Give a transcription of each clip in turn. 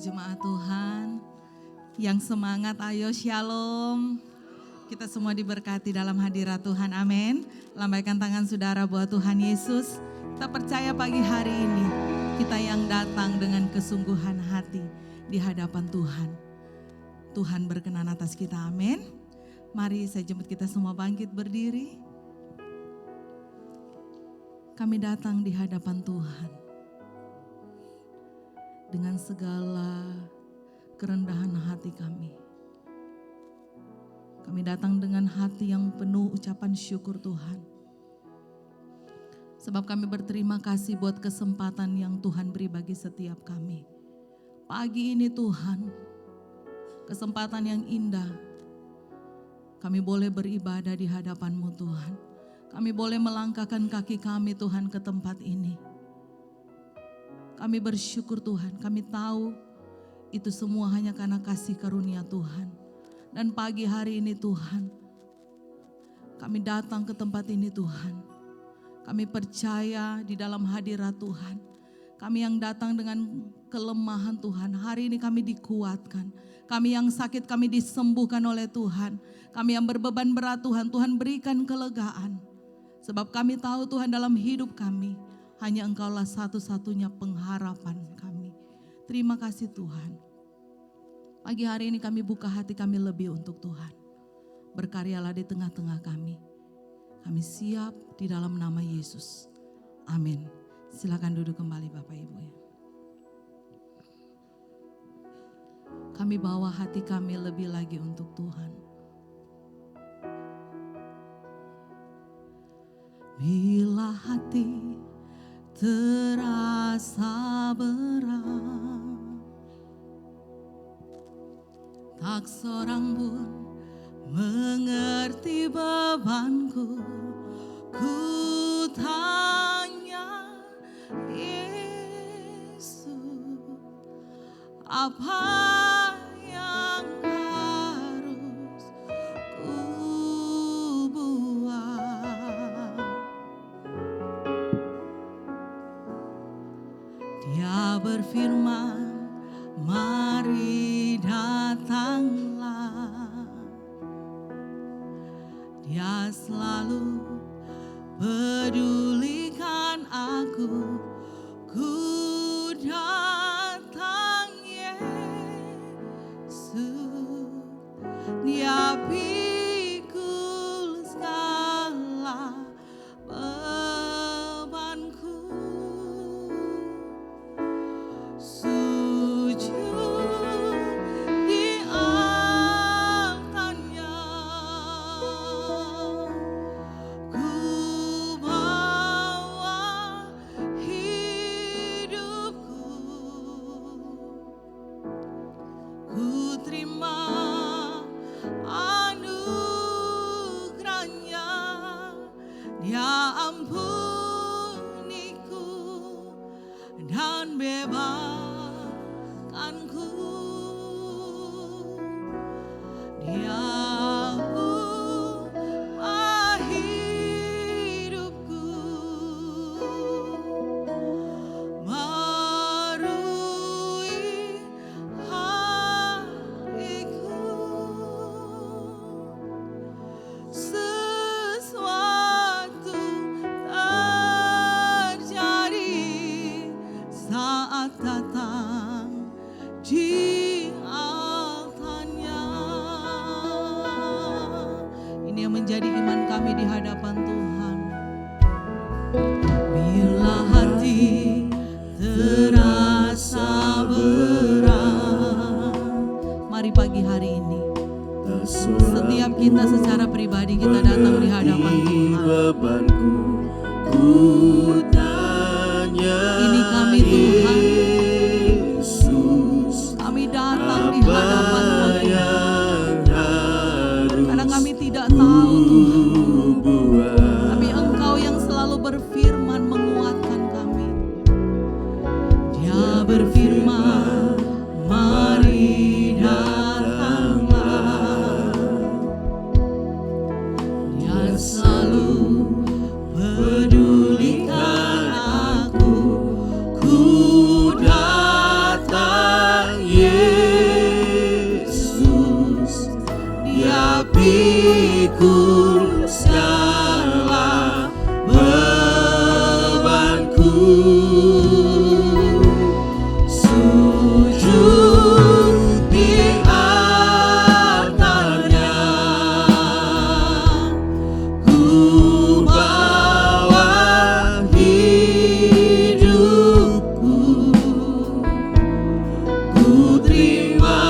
jemaat Tuhan. Yang semangat ayo shalom. Kita semua diberkati dalam hadirat Tuhan, amin. Lambaikan tangan saudara buat Tuhan Yesus. Kita percaya pagi hari ini kita yang datang dengan kesungguhan hati di hadapan Tuhan. Tuhan berkenan atas kita, amin. Mari saya jemput kita semua bangkit berdiri. Kami datang di hadapan Tuhan dengan segala kerendahan hati kami. Kami datang dengan hati yang penuh ucapan syukur Tuhan. Sebab kami berterima kasih buat kesempatan yang Tuhan beri bagi setiap kami. Pagi ini Tuhan, kesempatan yang indah. Kami boleh beribadah di hadapan-Mu Tuhan. Kami boleh melangkahkan kaki kami Tuhan ke tempat ini. Kami bersyukur Tuhan, kami tahu itu semua hanya karena kasih karunia Tuhan. Dan pagi hari ini Tuhan, kami datang ke tempat ini Tuhan. Kami percaya di dalam hadirat Tuhan. Kami yang datang dengan kelemahan Tuhan, hari ini kami dikuatkan. Kami yang sakit kami disembuhkan oleh Tuhan. Kami yang berbeban berat Tuhan, Tuhan berikan kelegaan. Sebab kami tahu Tuhan dalam hidup kami, hanya Engkaulah satu-satunya pengharapan kami. Terima kasih Tuhan. Pagi hari ini kami buka hati kami lebih untuk Tuhan. Berkaryalah di tengah-tengah kami. Kami siap di dalam nama Yesus. Amin. Silakan duduk kembali Bapak Ibu ya. Kami bawa hati kami lebih lagi untuk Tuhan. Bila hati terasa berat, tak seorang pun mengerti bebanku. Ku tanya Yesus, apa yang harus ku buat? Dia berfirman, mari datanglah. Dia selalu pedulikan aku. Ku datang Yesus. Dia pikul segala bebanku. Selalu pedulikan pikul segala bebanku, sujud di altarnya, ku bawa hidupku, ku terima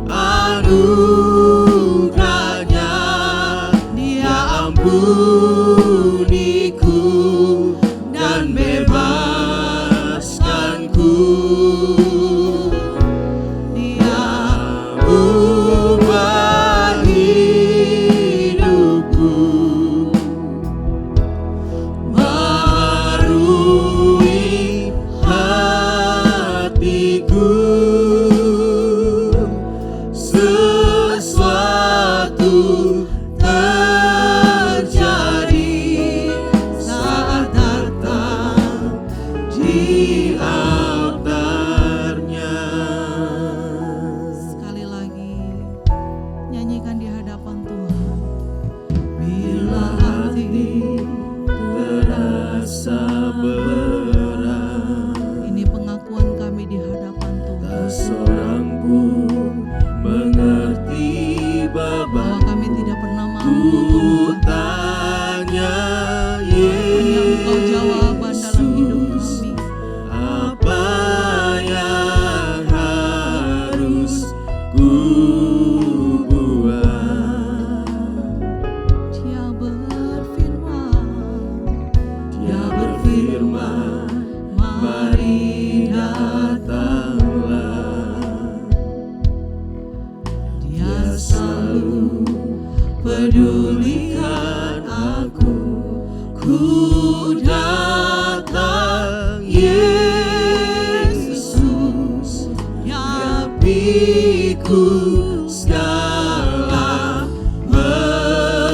anugerahnya. Dia ampuniku dan bebaskanku. Dia ubah hidupku, baharui hatiku. Sesuatu terjadi saat datang di altarnya. Sekali lagi nyanyikan di hadapan Tuhan. Bila hati terasa berat, Ini pengakuan kami di hadapan Tuhan, tak seorang pun mengerti bahwa beban. kami tidak pernah mampu Ku Tuhan. tanya Hanya Engkau jawaban dalam hidup Yesus, kami. apa yang harus ku buat? Dia berfirman, Dia berfirman, mari datanglah. Dia selalu pedulikan aku. Ku datang Yesus, Dia pikul segala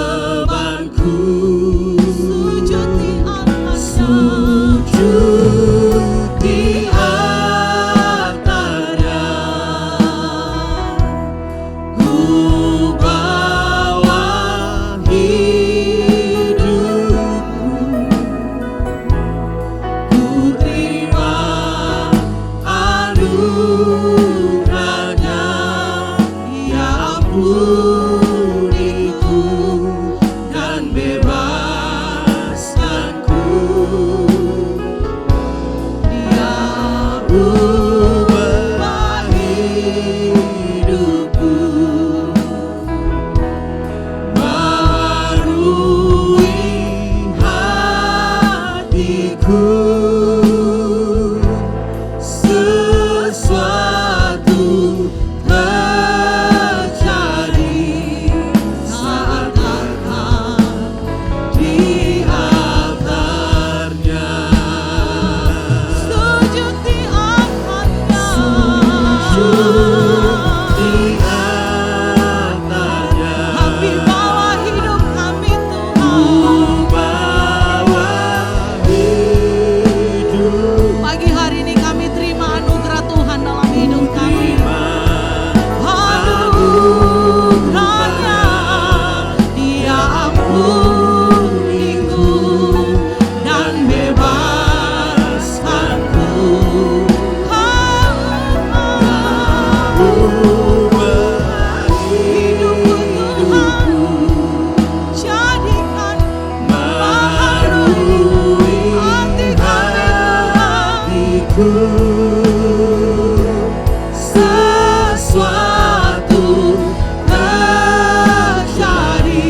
bebanku. sujud di altarnya, Sujud di altarnya, ku bawa hidupku, ku terima anugerahnya. Dia ampuniku dan bebaskanku. Dia ubah hidupku, baharui hatiku. Sesuatu terjadi saat datang di altarnya. sujud di altarnya, Sujud di altarnya, kami bawa hidup kami Tuhan. ku bawa hidup, Pagi hari ini kami terima anugerah Tuhan dalam hidup kami. Anugerahnya, Dia ampuniku dan bebaskanku. Hidupku Tuhan, jadikan baharui hati kami Tuhan. sesuatu terjadi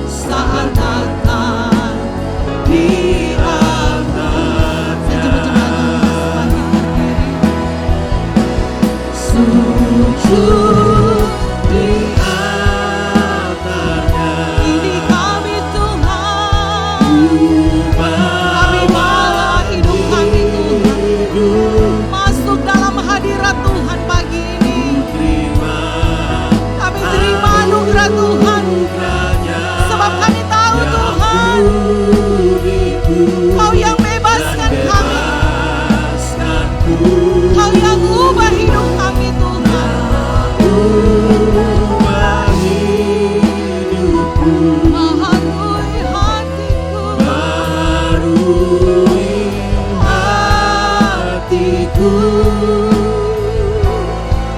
saat datang di altar. Sujud di altarnya, Ini kami Tuhan, kami bawa hidup kami Tuhan, hidup, masuk dalam hadirat Tuhan pagi ini. terima Kami terima anugerah Tuhan, anugerahnya. sebab kami tahu Tuhan, Kau yang bebaskan kami, Kau yang ubah hidup kami Tuhan.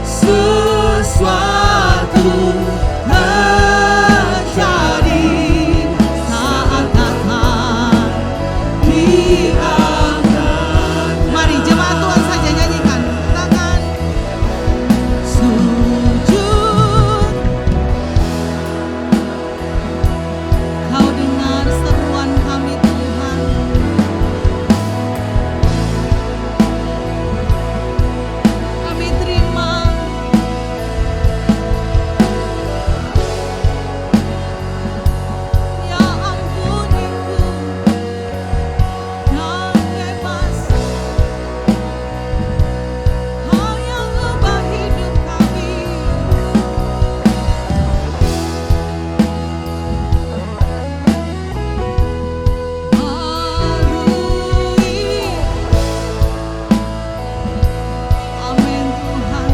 sesuatu terjadi saat datang di angkatnya. Mari jemaat Tuhan saja nyanyikan, katakan sujud. Kau dengar seruan kami Tuhan. Kami terima. Ya ampuniku dan bebas. Kau yang ubah hidup kami. Barui. Amin Tuhan.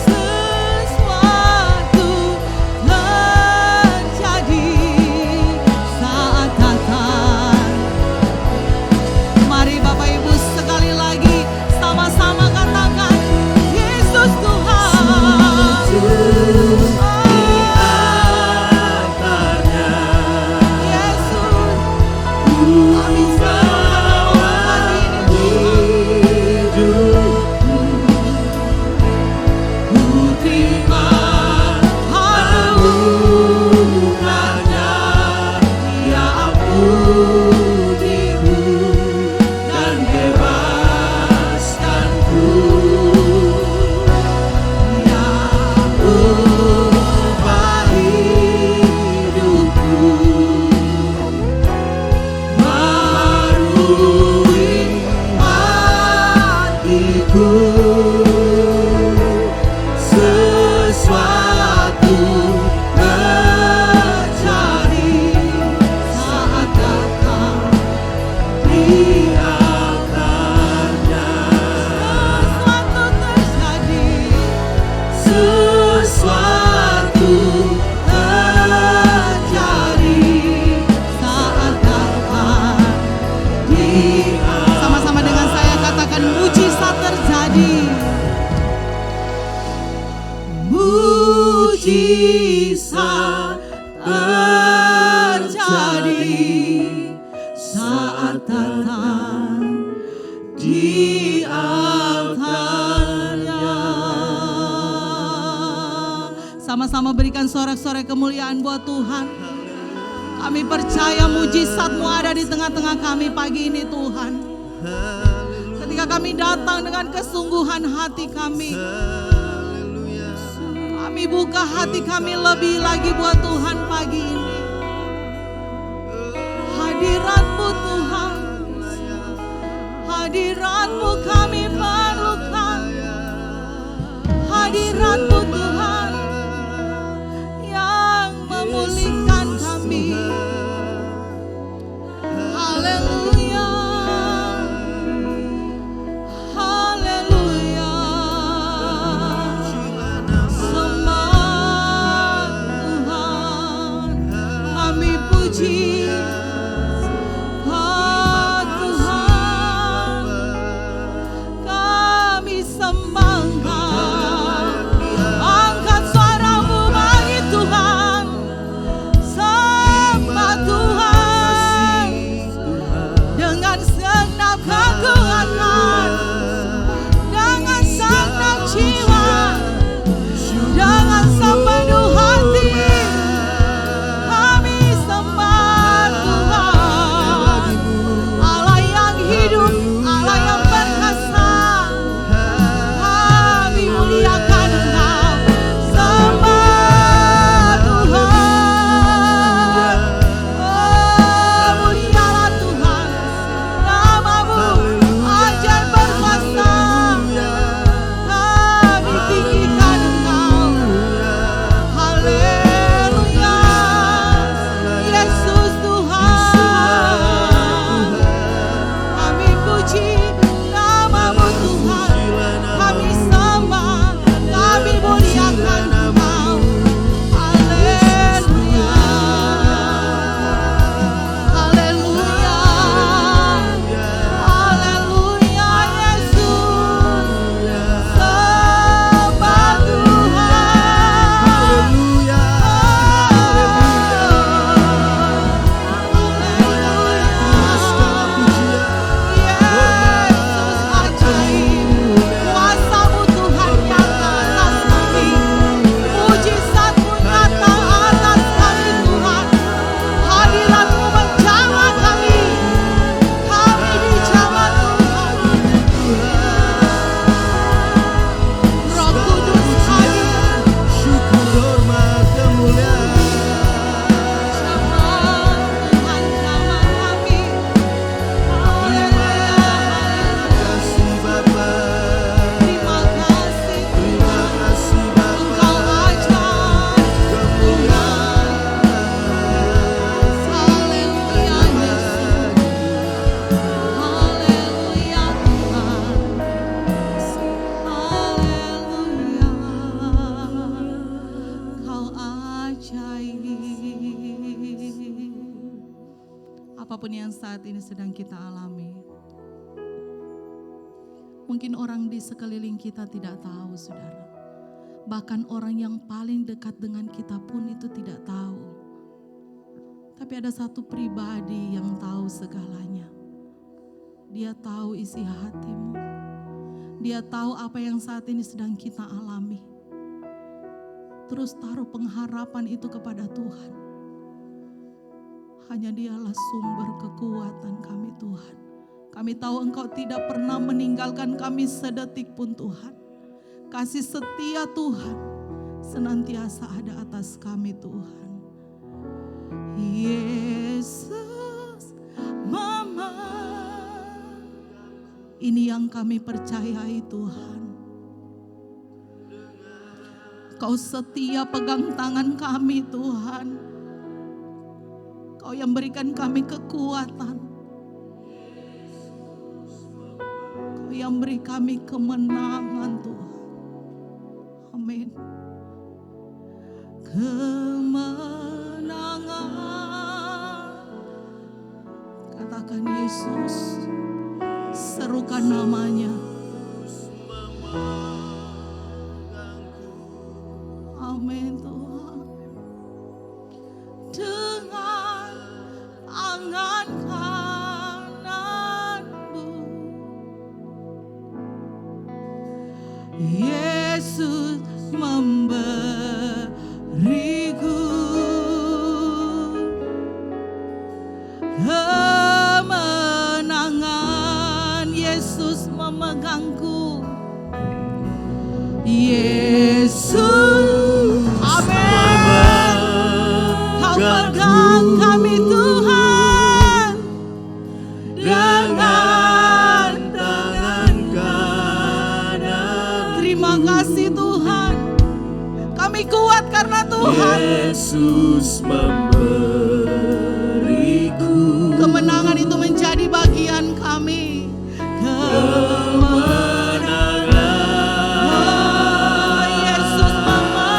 Sesuatu terjadi saat datang. Mari Bapak Ibu sekali lagi sama-sama katakan Yesus Tuhan. Akarnya Yesus, kami serahkan pagi ini hidupku, ku terima anugerahnya. Ya ampuniku dan bebaskanku. Ya ubah hidupku, barui hatiku. Sesuatu terjadi saat datang. di akarnya. Sesuatu terjadi Sesuatu terjadi saat datang. di Sama-sama dengan saya katakan mujizat terjadi. Mujizat terjadi saat datang di altarnya. Sama-sama berikan sorak-sorai kemuliaan buat Tuhan. Kami percaya mujizat-Mu ada di tengah-tengah kami pagi ini Tuhan. Ketika kami datang dengan kesungguhan hati kami, kami buka hati kami lebih lagi buat Tuhan pagi ini. Hadirat-Mu Tuhan, hadirat-Mu kami perlukan. Hadirat-Mu Tuhan yang memulihkan kami. Haleluya, haleluya. Sembah Tuhan, kami puji. Oh Tuhan, yang saat ini sedang kita alami. Mungkin orang di sekeliling kita tidak tahu, saudara. Bahkan orang yang paling dekat dengan kita pun itu tidak tahu. Tapi ada satu pribadi yang tahu segalanya. Dia tahu isi hatimu. Dia tahu apa yang saat ini sedang kita alami. Terus taruh pengharapan itu kepada Tuhan. Hanya Dialah sumber kekuatan kami, Tuhan. Kami tahu Engkau tidak pernah meninggalkan kami sedetik pun, Tuhan. Kasih setia Tuhan senantiasa ada atas kami, Tuhan. Yesus, Mama, ini yang kami percayai, Tuhan. Kau setia pegang tangan kami, Tuhan. Kau yang berikan kami kekuatan. Kau yang beri kami kemenangan, Tuhan. Amin. Kemenangan. Katakan Yesus. Serukan namanya. Amin, Tuhan. Dengan tangan kananmu, Yesus memberiku kemenangan. Yesus memegangku. Yesus, amin. Kau pegang kami, Tuhan, dengan tangan kanan. Terima kasih, Tuhan. Kami kuat karena Tuhan. Yesus memberiku Kemenangan itu menjadi bagian kami. Yesus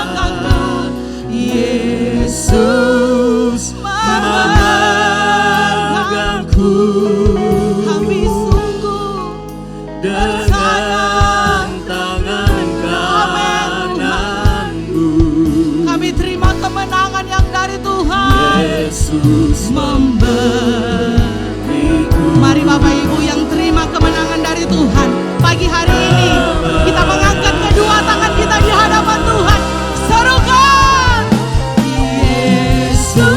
memegangku. Kami sungguh dengan tangan kananmu. Kami terima kemenangan yang dari Tuhan. Yesus memberiku. Mari Bapak Ibu yang terima kemenangan dari Tuhan, pagi hari ini kita mengangkat kedua tangan kita di hadapan Tuhan. Serukan Yesus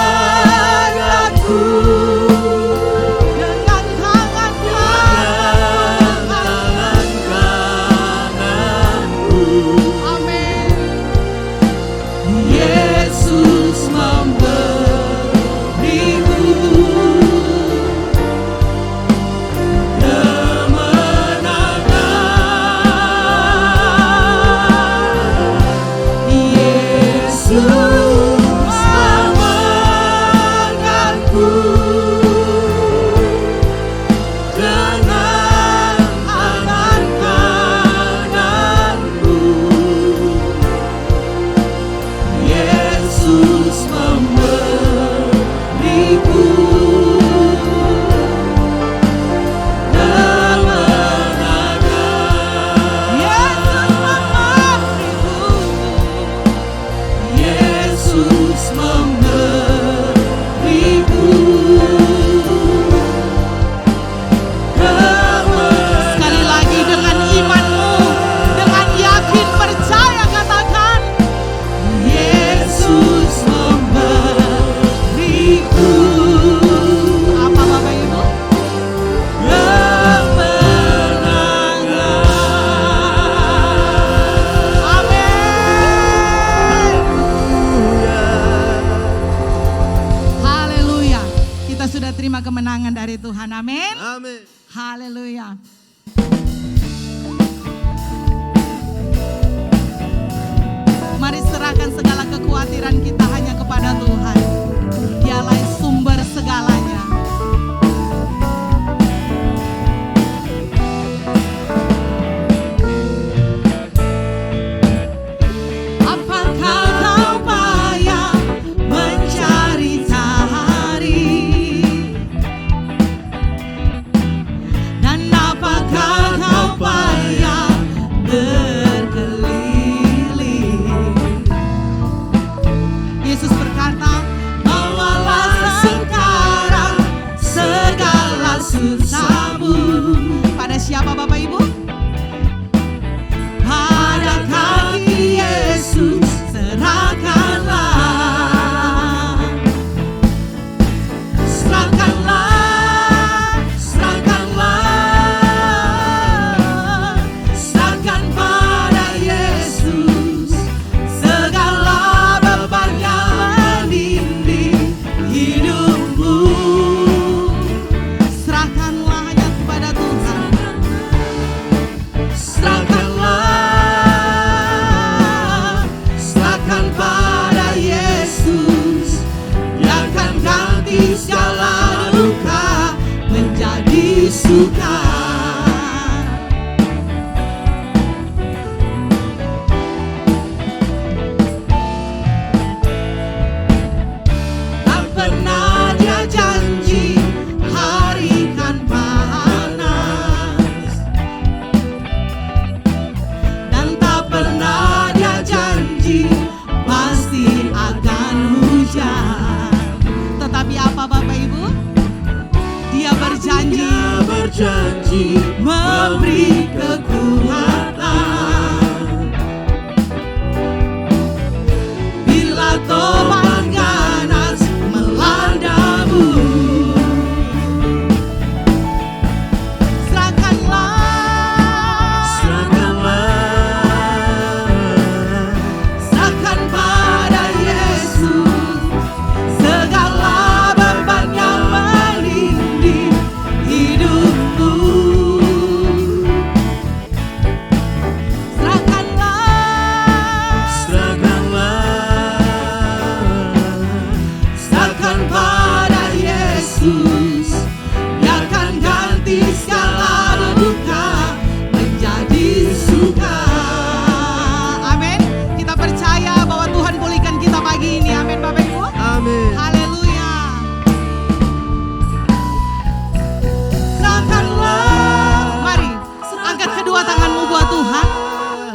memegangku dengan tangan kananmu. Amin. Yesus memberiku kemenangan. Yesus memegangku dengan tangan kananmu. Yesus memberiku kemenangan. Yesus memberiku kemenangan. Sekali lagi dengan imanmu, dengan yakin percaya katakan Yesus memberiku apa Bapak Ibu? kemenangan. Amin. Haleluya. Kita sudah terima kemenangan dari Tuhan. Amin. Amin. Haleluya. Mari serahkan segala kekhawatiran kita hanya kepada Tuhan. Dialah sumber segalanya. Apakah kau payah mencari cahaya? kedua tanganmu buat Tuhan.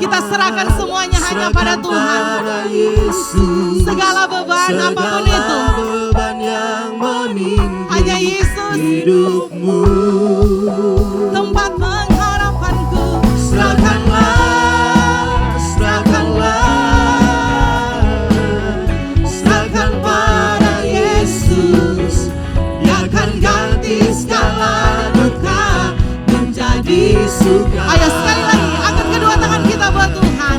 Kita serahkan semuanya hanya pada Tuhan. Yesus, Segala beban apapun itu, beban yang menimpa hanya Yesus hidupmu. tempat pengharapanku. Serahkan pada Yesus. Dia akan ganti segala duka menjadi suka. Ayo sekali lagi, angkat kedua tangan kita buat Tuhan.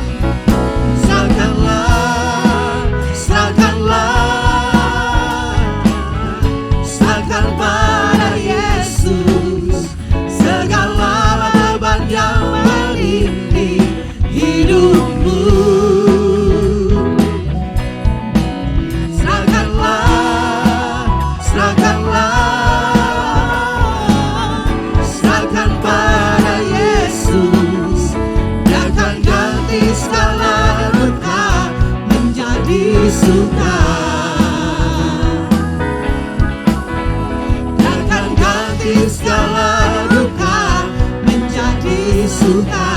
Serahkan pada Yesus segala beban yang menimpa hidupmu. Serahkan pada Yesus. Dia akan ganti segala duka menjadi suka. Dia akan ganti segala duka menjadi suka.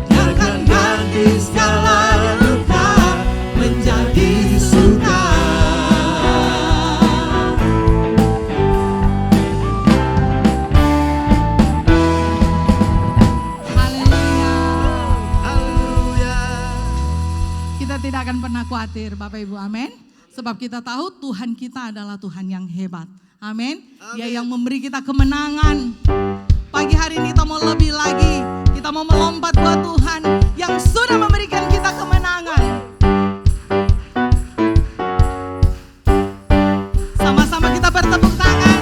Dia akan ganti segala duka menjadi suka. Haleluya. Kita tidak akan pernah khawatir Bapak Ibu, amin. Sebab kita tahu Tuhan kita adalah Tuhan yang hebat, amin. Dia yang memberi kita kemenangan. Pagi hari ini kita mau lebih lagi, kita mau melompat buat Tuhan yang sudah memberikan kita kemenangan. Sama-sama kita bertepuk tangan.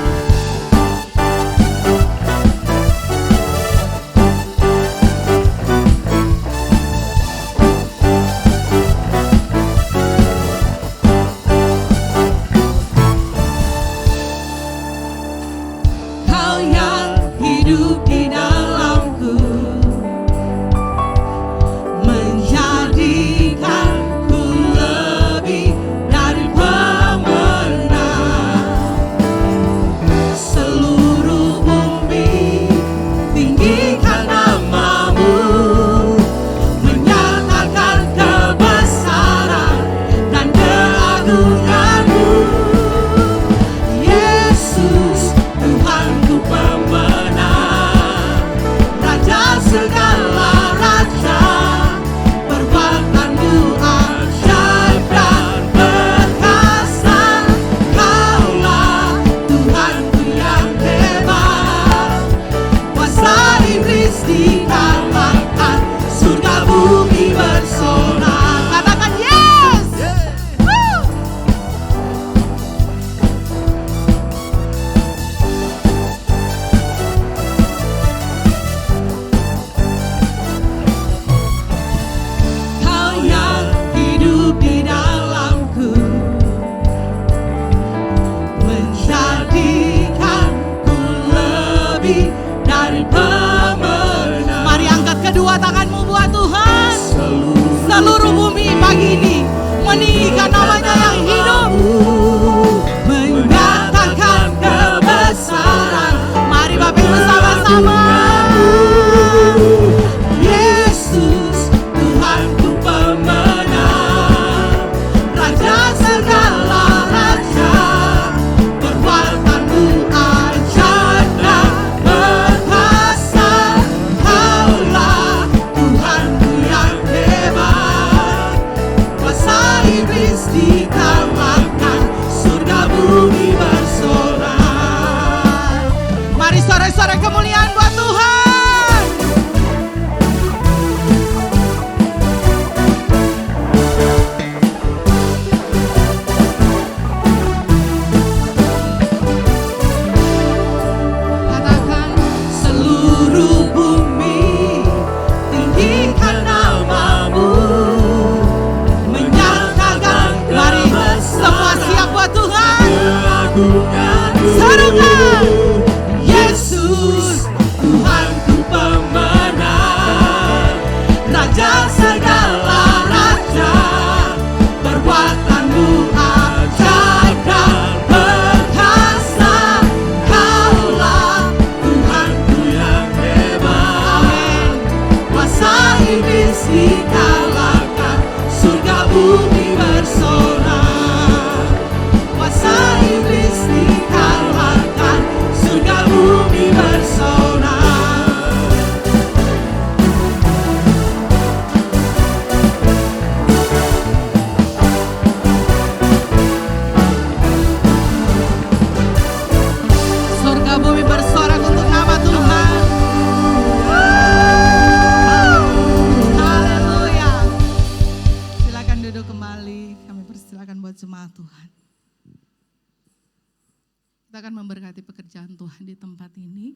Kau yang hidup di dalamku, menjadikanku lebih dari pemenang. Seluruh bumi tinggikan namamu, menyatakan kebesaran dan keagunganmu. Yesus, Tuhanku pemenang, Raja segala raja, perbuatanmu ajaib dan perkasa. Kaulah Tuhanku yang hebat, kuasa iblis dikalahkan, surga bumi bersorak. Katakan yes. Woo. Kau yang hidup di dalamku, menjadikanku lebih dari pemenang. Mari angkat kedua tanganmu buat Tuhan. Seluruh bumi pagi ini meninggikan namanya yang hidup, menyatakan kebesaran. Mari Bapak Ibu sama-sama. Yesus, Tuhanku pemenang, Raja segala raja, perbuatanmu ajaib dan perkasa. Kaulah Tuhanku yang hebat, kuasa iblis dikalahkan, surga bumi bersorak. Mari sorak-sorak kemuliaan buat Tuhan. Katakan Seluruh bumi tinggikan namamu, menyatakan mari semua siap buat Tuhan. keagunganmu. Serukan. Yesus, Kita akan memberkati pekerjaan Tuhan di tempat ini.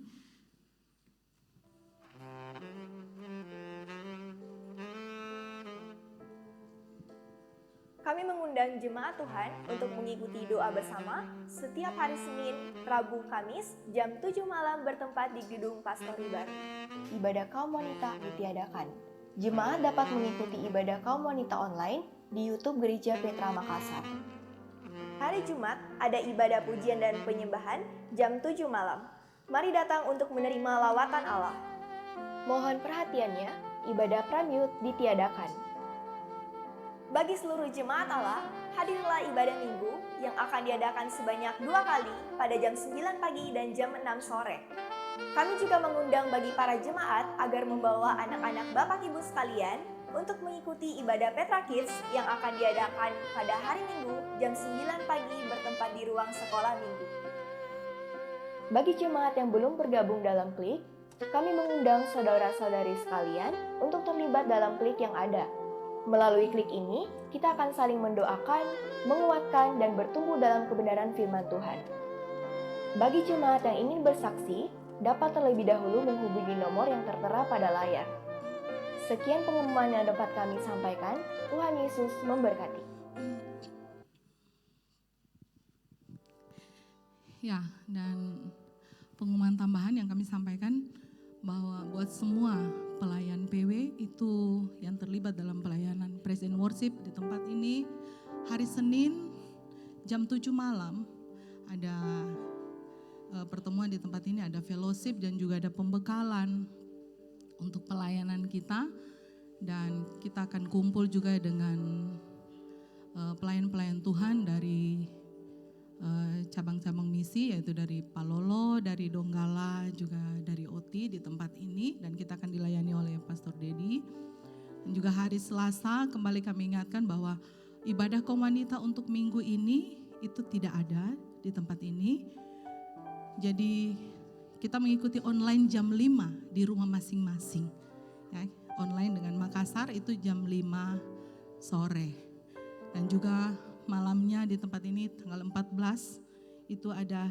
Kami mengundang jemaat Tuhan untuk mengikuti doa bersama setiap hari Senin, Rabu, Kamis jam 7 malam bertempat di Gedung Pastori Baru. Ibadah kaum wanita ditiadakan. Jemaat dapat mengikuti ibadah kaum wanita online di YouTube Gereja Petra Makassar. Hari Jumat ada ibadah pujian dan penyembahan jam 7 malam. Mari datang untuk menerima lawatan Allah. Mohon perhatiannya, ibadah pramyut ditiadakan. Bagi seluruh jemaat Allah, hadirlah ibadah minggu yang akan diadakan sebanyak 2 kali pada jam 9 pagi dan jam 6 sore. Kami juga mengundang bagi para jemaat agar membawa anak-anak Bapak Ibu sekalian untuk mengikuti ibadah Petra Kids yang akan diadakan pada hari Minggu jam 9 pagi bertempat di ruang sekolah minggu. Bagi jemaat yang belum bergabung dalam klik, kami mengundang saudara-saudari sekalian untuk terlibat dalam klik yang ada. Melalui klik ini, kita akan saling mendoakan, menguatkan, dan bertumbuh dalam kebenaran firman Tuhan. Bagi jemaat yang ingin bersaksi, dapat terlebih dahulu menghubungi nomor yang tertera pada layar. Sekian pengumuman yang dapat kami sampaikan. Tuhan Yesus memberkati. Ya, dan pengumuman tambahan yang kami sampaikan bahwa buat semua pelayan PW itu yang terlibat dalam pelayanan praise and worship di tempat ini, hari Senin jam 7 malam ada pertemuan di tempat ini, ada fellowship dan juga ada pembekalan untuk pelayanan kita, dan kita akan kumpul juga dengan pelayan-pelayan Tuhan dari cabang-cabang misi, yaitu dari Palolo, dari Donggala, juga dari OT di tempat ini, dan kita akan dilayani oleh Pastor Dedi. Dan juga hari Selasa kembali kami ingatkan bahwa ibadah kaum wanita untuk minggu ini itu tidak ada di tempat ini. Jadi kita mengikuti online jam 5 di rumah masing-masing. Ya, online dengan Makassar itu jam 5 sore. Dan juga malamnya di tempat ini tanggal 14 itu ada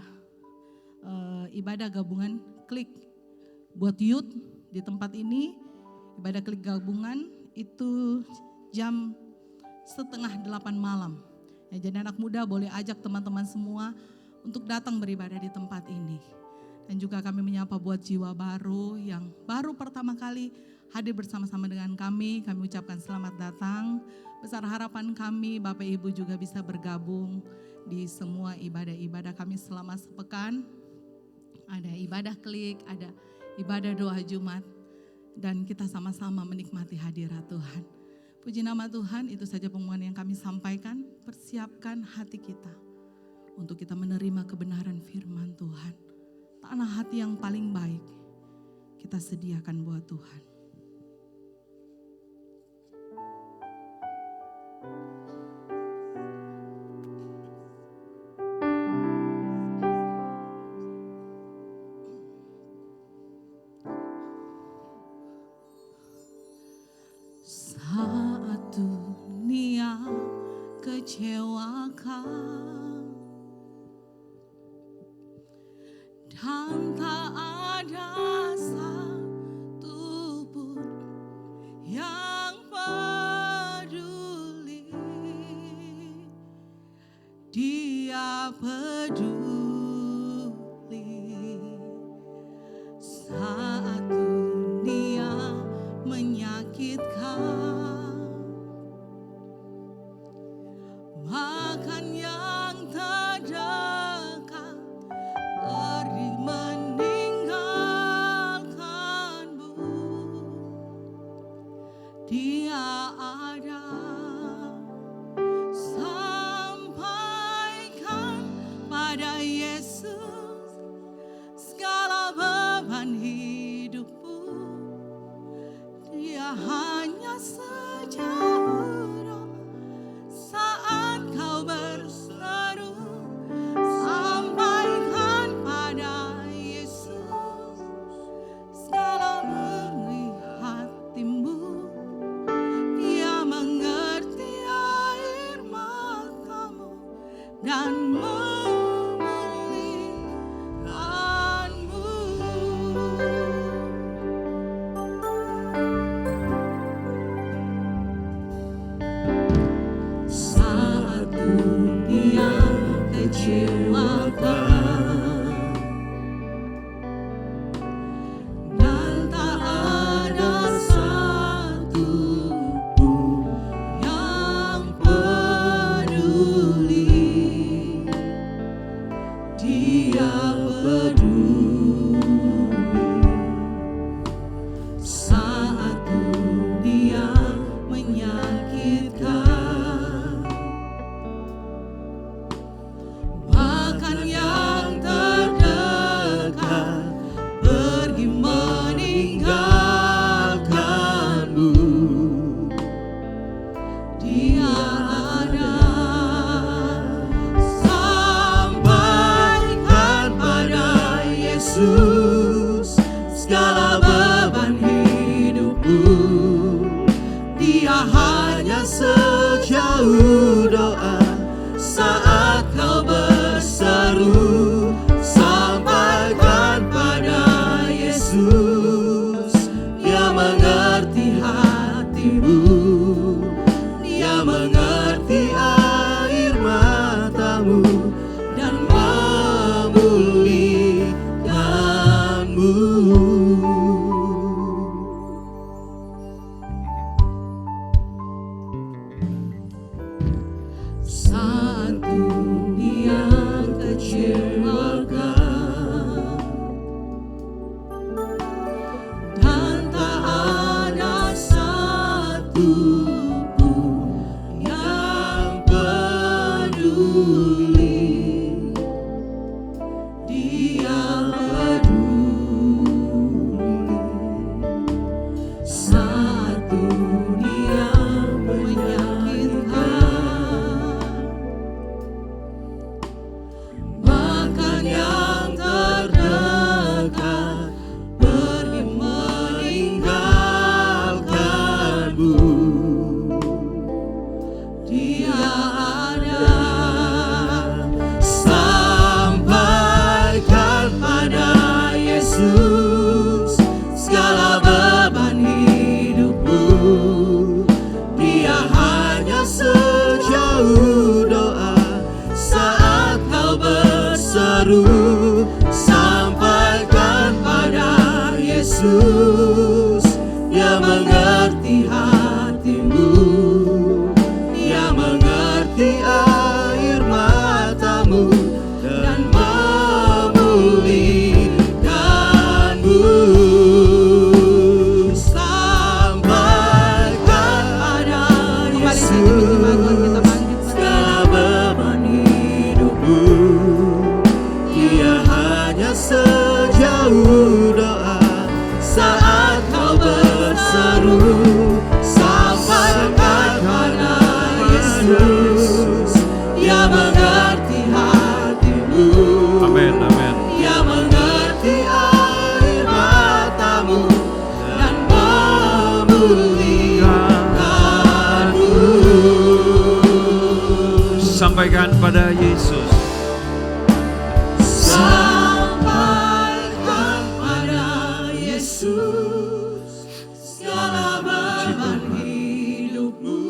ibadah gabungan klik buat youth di tempat ini. Ibadah klik gabungan itu jam 7:30 malam. Ya, jadi anak muda boleh ajak teman-teman semua untuk datang beribadah di tempat ini. Dan juga kami menyapa buat jiwa baru yang baru pertama kali hadir bersama-sama dengan kami ucapkan selamat datang. Besar harapan kami Bapak Ibu juga bisa bergabung di semua ibadah-ibadah kami selama sepekan. Ada ibadah klik, ada ibadah doa Jumat, dan kita sama-sama menikmati hadirat Tuhan. Puji nama Tuhan, itu saja pengumuman yang kami sampaikan. Persiapkan hati kita untuk kita menerima kebenaran firman Tuhan. Tanah hati yang paling baik kita sediakan buat Tuhan. Saat dunia kecewakan dan tak ada satu pun yang peduli, Dia peduli. Saat dunia menyakitkan, bahkan yang terdekat pergi meninggalkanmu, Dia ada. Sampaikan pada Yesus segala beban hidupmu. Dia hanya sejauh doa saat kau berseru. Sampaikan pada Yesus segala nyeri hatimu. Dia mengerti air matamu dan memulihkan sejauh doa saat kau berseru. Sampaikan pada Yesus, Dia mengerti hatimu, Dia mengerti air matamu dan memulihkanmu. Saat dunia kecewakan dan tak ada satu pun yang peduli, Dia peduli. Saat dunia menyakitkan, bahkan yang terdekat pergi meninggalkanmu, Dia ada. Sampaikan pada Yesus segala beban hidupmu, Dia hanya sejauh doa saat kau berseru. Sampaikan pada Yesus, Dia mengerti hatimu, Dia mengerti air matamu dan memulihkanmu. Sampaikan pada Yesus segala beban hidupmu, Dia hanya sejauh doa saat kau berseru. Sampaikan pada Yesus, Dia mengerti hatimu, Amin, amin. Dia mengerti air matamu dan memulihkanmu. Sampaikan pada Yesus. Sampaikan pada Yesus segala beban hidupmu,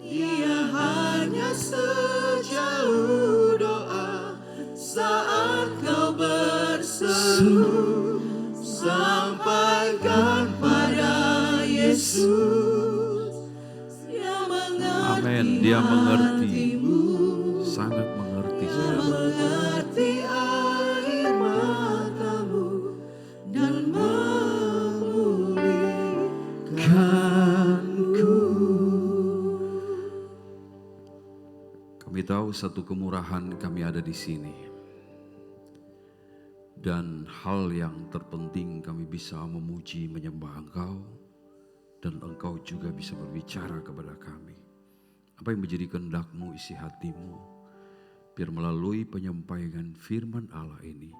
Dia hanya sejauh doa saat kau berseru. Sampaikan pada Yesus, Dia mengerti. Amin, Dia mengerti. hatimu, Sangat mengerti. Dia saudara. mengerti air matamu dan memulihkanku. Kami tahu satu kemurahan kami ada di sini. Dan hal yang terpenting kami bisa memuji menyembah Engkau. Dan Engkau juga bisa berbicara kepada kami. Apa yang menjadi kehendak-Mu, isi hatimu. Biar melalui penyampaian firman Allah ini,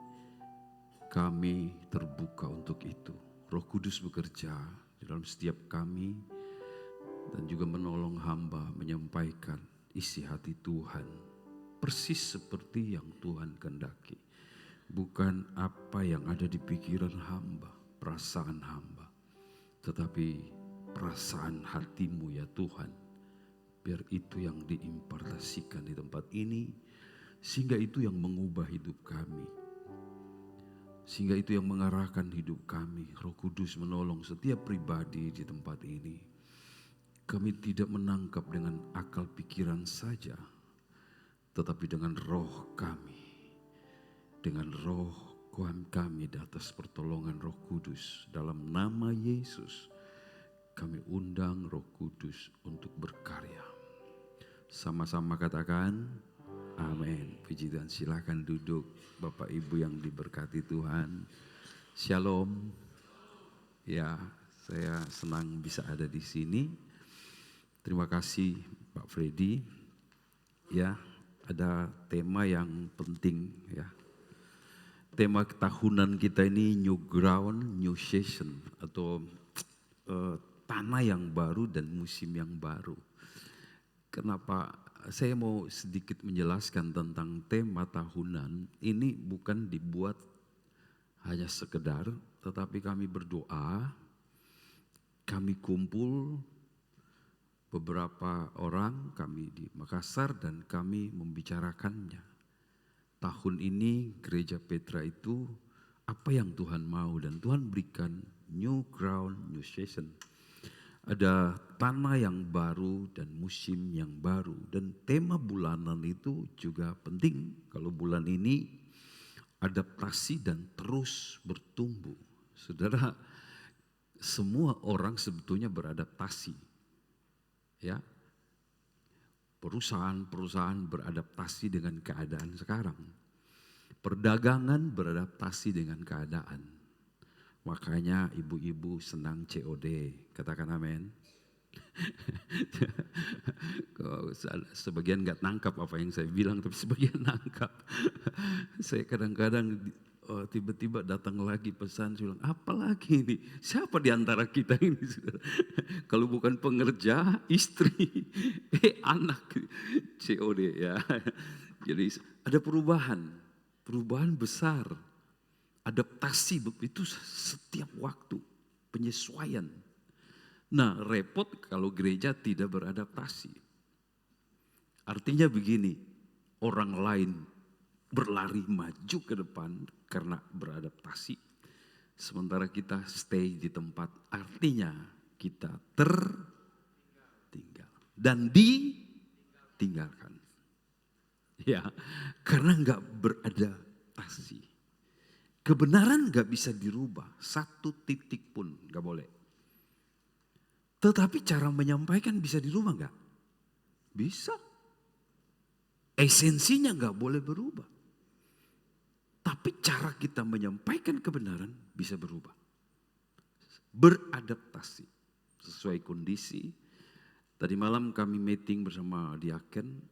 kami terbuka untuk itu. Roh Kudus bekerja di dalam setiap kami dan juga menolong hamba menyampaikan isi hati Tuhan. Persis seperti yang Tuhan kehendaki. Bukan apa yang ada di pikiran hamba, perasaan hamba. Tetapi perasaan hatimu ya Tuhan. Biar itu yang diimpartasikan di tempat ini. Sehingga itu yang mengubah hidup kami. Sehingga itu yang mengarahkan hidup kami. Roh Kudus menolong setiap pribadi di tempat ini. Kami tidak menangkap dengan akal pikiran saja. Tetapi dengan roh kami. Dengan roh kami di atas pertolongan Roh Kudus. Dalam nama Yesus kami undang Roh Kudus untuk berkarya. Sama-sama katakan amin. Puji Tuhan, silakan duduk Bapak Ibu yang diberkati Tuhan. Shalom. Ya, saya senang bisa ada di sini. Terima kasih Pak Freddy. Ya, ada tema yang penting ya. Tema tahunan kita ini New Ground, New Season atau tanah yang baru dan musim yang baru. Kenapa saya mau sedikit menjelaskan tentang tema tahunan ini bukan dibuat hanya sekedar, tetapi kami berdoa, kami kumpul beberapa orang, kami di Makassar dan kami membicarakannya. Tahun ini gereja Petra itu apa yang Tuhan mau dan Tuhan berikan new ground, new season. Ada tanah yang baru dan musim yang baru. Dan tema bulanan itu juga penting. Kalau bulan ini adaptasi dan terus bertumbuh. Saudara, semua orang sebetulnya beradaptasi. Ya. Perusahaan-perusahaan beradaptasi dengan keadaan sekarang. Perdagangan beradaptasi dengan keadaan. Makanya ibu-ibu senang COD, katakan amin. Sebagian nggak nangkap apa yang saya bilang, tapi sebagian nangkap. Saya kadang-kadang tiba-tiba datang lagi pesan, saya bilang, apa lagi ini? Siapa di antara kita ini? Kalau bukan pengerja, istri, anak, COD ya. Jadi ada perubahan besar. Adaptasi itu setiap waktu, penyesuaian. Nah, repot kalau gereja tidak beradaptasi. Artinya begini, orang lain berlari maju ke depan karena beradaptasi. Sementara kita stay di tempat, artinya kita tertinggal dan ditinggalkan. Ya, karena enggak beradaptasi. Kebenaran gak bisa dirubah, satu titik pun gak boleh. Tetapi cara menyampaikan bisa dirubah gak? Bisa. Esensinya gak boleh berubah. Tapi cara kita menyampaikan kebenaran bisa berubah. Beradaptasi sesuai kondisi. Tadi malam kami meeting bersama diaken.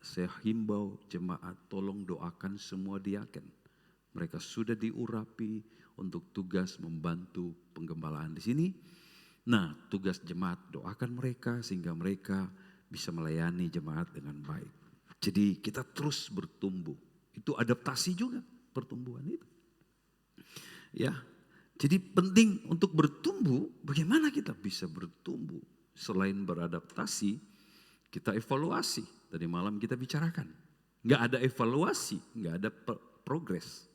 Saya himbau jemaat tolong doakan semua diaken. Mereka sudah diurapi untuk tugas membantu penggembalaan di sini. Nah, tugas jemaat doakan mereka sehingga mereka bisa melayani jemaat dengan baik. Jadi kita terus bertumbuh. Itu adaptasi juga pertumbuhan itu. Ya. Jadi penting untuk bertumbuh, bagaimana kita bisa bertumbuh? Selain beradaptasi, kita evaluasi. Tadi malam kita bicarakan. Enggak ada evaluasi, enggak ada progres.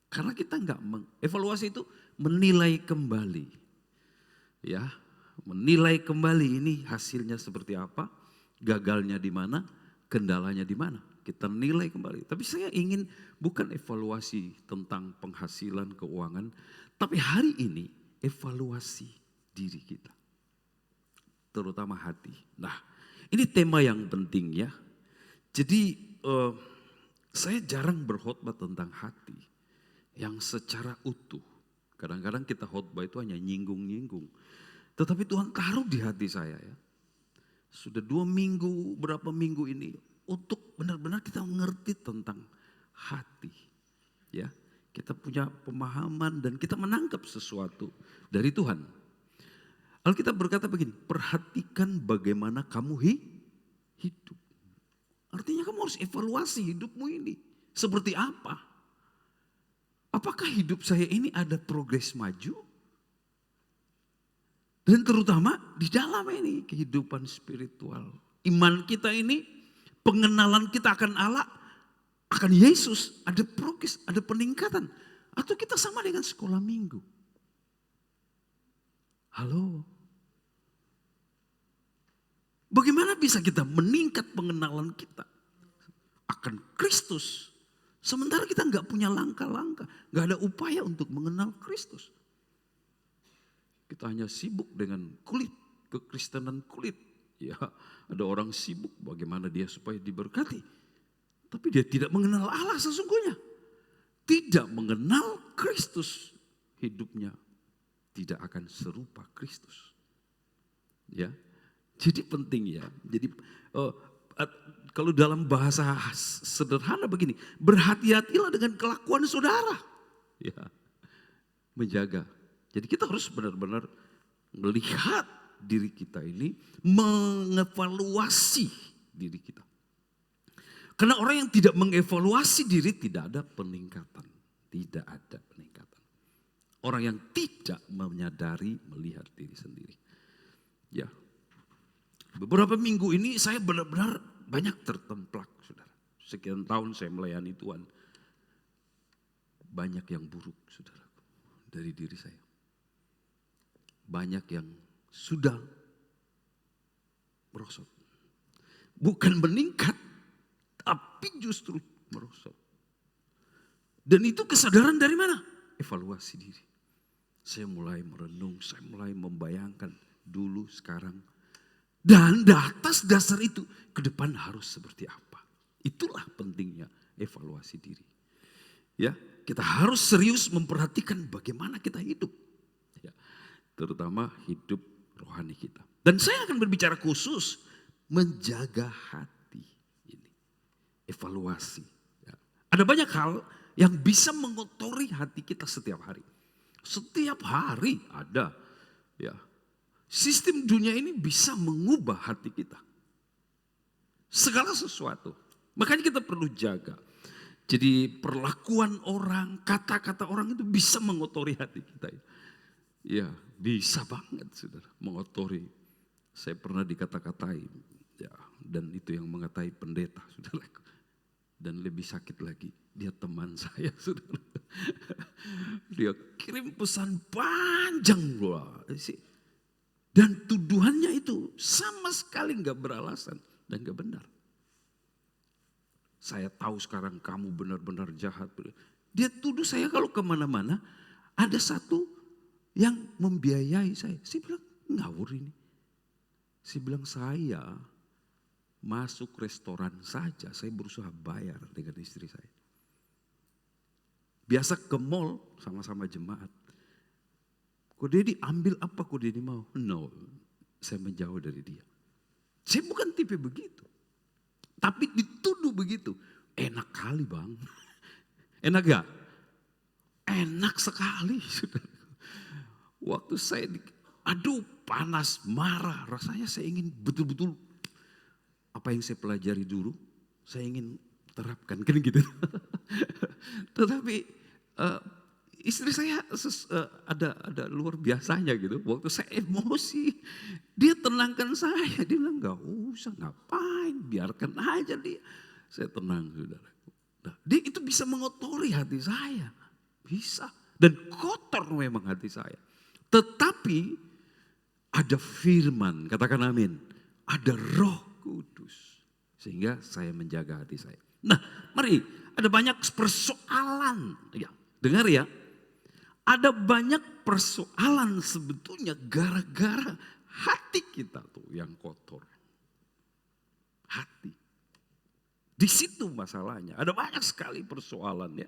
Karena kita enggak evaluasi itu menilai kembali. Ya, menilai kembali ini hasilnya seperti apa, gagalnya di mana, kendalanya di mana. Kita nilai kembali. Tapi saya ingin bukan evaluasi tentang penghasilan keuangan, tapi hari ini evaluasi diri kita. Terutama hati. Nah, ini tema yang penting ya. Jadi saya jarang berkhotbah tentang hati yang secara utuh. Kadang-kadang kita khotbah itu hanya nyinggung-nyinggung. Tetapi Tuhan taruh di hati saya ya. Sudah 2 minggu, berapa minggu ini. Untuk benar-benar kita mengerti tentang hati. Ya, kita punya pemahaman dan kita menangkap sesuatu dari Tuhan. Alkitab berkata begini, perhatikan bagaimana kamu hidup. Artinya kamu harus evaluasi hidupmu ini. Seperti apa? Apakah hidup saya ini ada progres maju? Dan terutama di dalam ini kehidupan spiritual. Iman kita ini, pengenalan kita akan Allah, akan Yesus, ada progres, ada peningkatan. Atau kita sama dengan sekolah minggu. Halo. Bagaimana bisa kita meningkat pengenalan kita akan Kristus? Sementara kita nggak punya langkah-langkah, nggak ada upaya untuk mengenal Kristus. Kita hanya sibuk dengan kulit, kekristenan kulit. Ya, ada orang sibuk bagaimana dia supaya diberkati. Tapi dia tidak mengenal Allah sesungguhnya. Tidak mengenal Kristus, hidupnya tidak akan serupa Kristus. Ya, jadi penting ya. Jadi kalau dalam bahasa sederhana begini, berhati-hatilah dengan kelakuan saudara. Ya, menjaga. Jadi kita harus benar-benar melihat diri kita ini mengevaluasi diri kita. Karena orang yang tidak mengevaluasi diri tidak ada peningkatan. Tidak ada peningkatan. Orang yang tidak menyadari melihat diri sendiri. Ya. Beberapa minggu ini saya benar-benar banyak tertemplak, saudara. Sekian tahun saya melayani Tuhan. Banyak yang buruk, saudara, dari diri saya. Banyak yang sudah merosot. Bukan meningkat, tapi justru merosot. Dan itu kesadaran dari mana? Evaluasi diri. Saya mulai merenung, saya mulai membayangkan dulu, sekarang. Dan di atas dasar itu, ke depan harus seperti apa. Itulah pentingnya evaluasi diri. Ya, kita harus serius memperhatikan bagaimana kita hidup. Ya, terutama hidup rohani kita. Dan saya akan berbicara khusus menjaga hati ini. Evaluasi. Ya. Ada banyak hal yang bisa mengotori hati kita setiap hari. Setiap hari ada. Ya. Sistem dunia ini bisa mengubah hati kita. Segala sesuatu. Makanya kita perlu jaga. Jadi perlakuan orang, kata-kata orang itu bisa mengotori hati kita. Ya, bisa banget, saudara, mengotori. Saya pernah dikata-katai, ya, dan itu yang mengatai pendeta, saudara. Dan lebih sakit lagi, dia teman saya, saudara. Dia kirim pesan panjang loh. Dan tuduhannya itu sama sekali nggak beralasan dan nggak benar. Saya tahu sekarang kamu benar-benar jahat. Dia tuduh saya kalau kemana-mana ada satu yang membiayai saya. Saya bilang ngawur ini. Saya bilang saya masuk restoran saja saya berusaha bayar dengan istri saya. Biasa ke mall sama-sama jemaat. Kok Dedi ambil apa kok Dedi mau? No, saya menjauh dari dia. Saya bukan tipe begitu. Tapi dituduh begitu. Enak kali bang. Enak gak? Enak sekali. Waktu saya, aduh panas, marah. Rasanya saya ingin betul-betul apa yang saya pelajari dulu. Saya ingin terapkan. Kan gitu. Tetapi istri saya ada luar biasanya gitu. Waktu saya emosi, dia tenangkan saya. Dia bilang gak usah, ngapain, biarkan aja dia. Saya tenang, saudara. Nah, dia itu bisa mengotori hati saya. Bisa. Dan kotor memang hati saya. Tetapi ada firman, katakan amin. Ada Roh Kudus. Sehingga saya menjaga hati saya. Nah, mari, ada banyak persoalan. Ya, dengar ya. Ada banyak persoalan sebetulnya gara-gara hati kita tuh yang kotor. Hati. Di situ masalahnya. Ada banyak sekali persoalannya.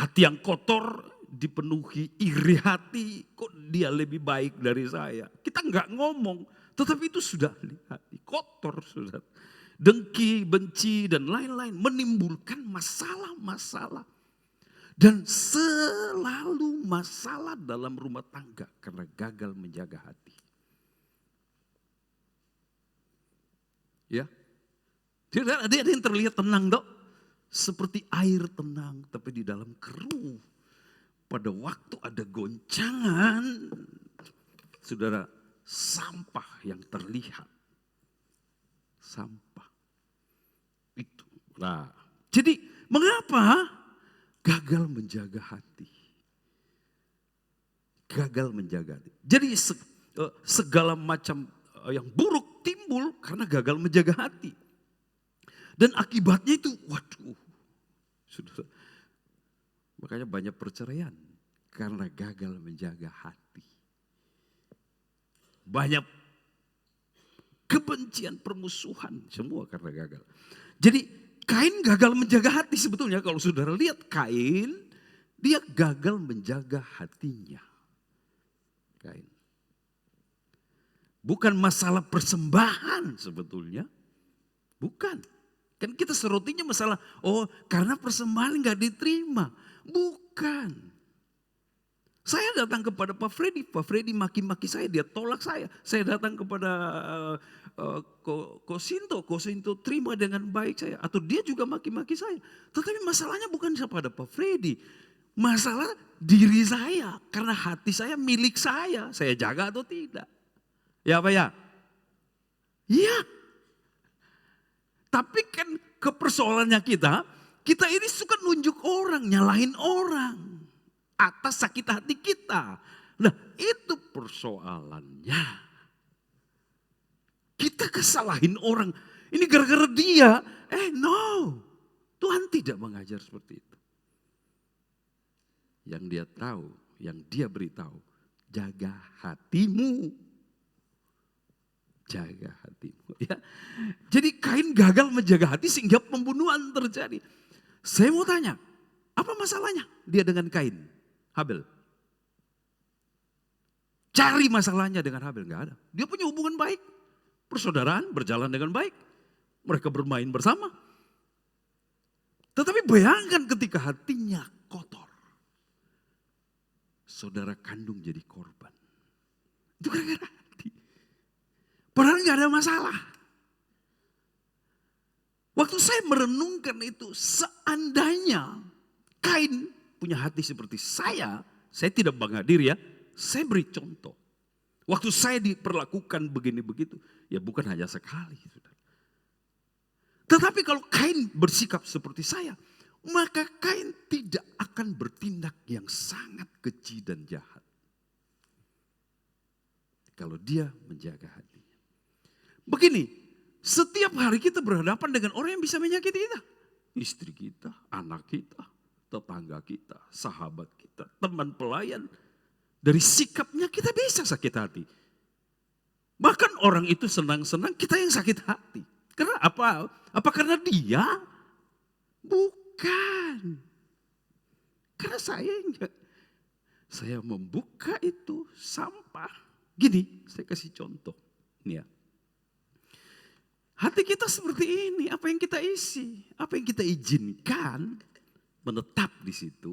Hati yang kotor dipenuhi iri hati. Kok dia lebih baik dari saya? Kita nggak ngomong. Tetapi itu sudah lihat. Kotor sudah. Dengki, benci dan lain-lain. Menimbulkan masalah-masalah. Dan selalu masalah dalam rumah tangga karena gagal menjaga hati. Ya. Tidak ada yang terlihat tenang dok. Seperti air tenang tapi di dalam keruh. Pada waktu ada goncangan. Saudara, sampah yang terlihat. Sampah. Itu. Nah, jadi mengapa? Gagal menjaga hati. Gagal menjaga hati. Jadi segala macam yang buruk timbul karena gagal menjaga hati. Dan akibatnya itu, waduh. Saudara, makanya banyak perceraian karena gagal menjaga hati. Banyak kebencian, permusuhan, semua karena gagal. Jadi Kain gagal menjaga hati sebetulnya. Kalau saudara lihat Kain, dia gagal menjaga hatinya. Kain. Bukan masalah persembahan sebetulnya. Bukan. Kan kita serotinya masalah, oh karena persembahan gak diterima. Bukan. Saya datang kepada Pak Freddy maki-maki saya, dia tolak saya. Saya datang kepada Kosinto terima dengan baik saya. Atau dia juga maki-maki saya. Tetapi masalahnya bukan pada Pak Freddy. Masalah diri saya, karena hati saya milik saya jaga atau tidak. Ya Pak ya? Iya. Tapi kan kepersoalannya kita ini suka nunjuk orang, nyalahin orang atas sakit hati kita. Nah itu persoalannya. Kita kesalahin orang, ini gara-gara dia. No, Tuhan tidak mengajar seperti itu. Yang dia tahu, yang dia beritahu, jaga hatimu. Jaga hatimu. Ya. Jadi Kain gagal menjaga hati sehingga pembunuhan terjadi. Saya mau tanya, apa masalahnya dia dengan Kain? Habel. Cari masalahnya dengan Habel, enggak ada. Dia punya hubungan baik. Persaudaraan berjalan dengan baik. Mereka bermain bersama. Tetapi bayangkan ketika hatinya kotor. Saudara kandung jadi korban. Itu gara-gara hati. Padahal enggak ada masalah. Waktu saya merenungkan itu, seandainya Kain punya hati seperti saya tidak bangga diri ya, saya beri contoh. Waktu saya diperlakukan begini begitu, ya bukan hanya sekali. Tetapi kalau Kain bersikap seperti saya, maka Kain tidak akan bertindak yang sangat keji dan jahat. Kalau dia menjaga hatinya. Begini, setiap hari kita berhadapan dengan orang yang bisa menyakiti kita. Istri kita, anak kita, tetangga kita, sahabat kita, teman pelayan. Dari sikapnya kita bisa sakit hati. Bahkan orang itu senang-senang, kita yang sakit hati. Karena apa? Apa karena dia? Bukan. Karena saya membuka itu sampah. Gini, saya kasih contoh. Nih ya. Hati kita seperti ini, apa yang kita isi, apa yang kita izinkan menetap di situ.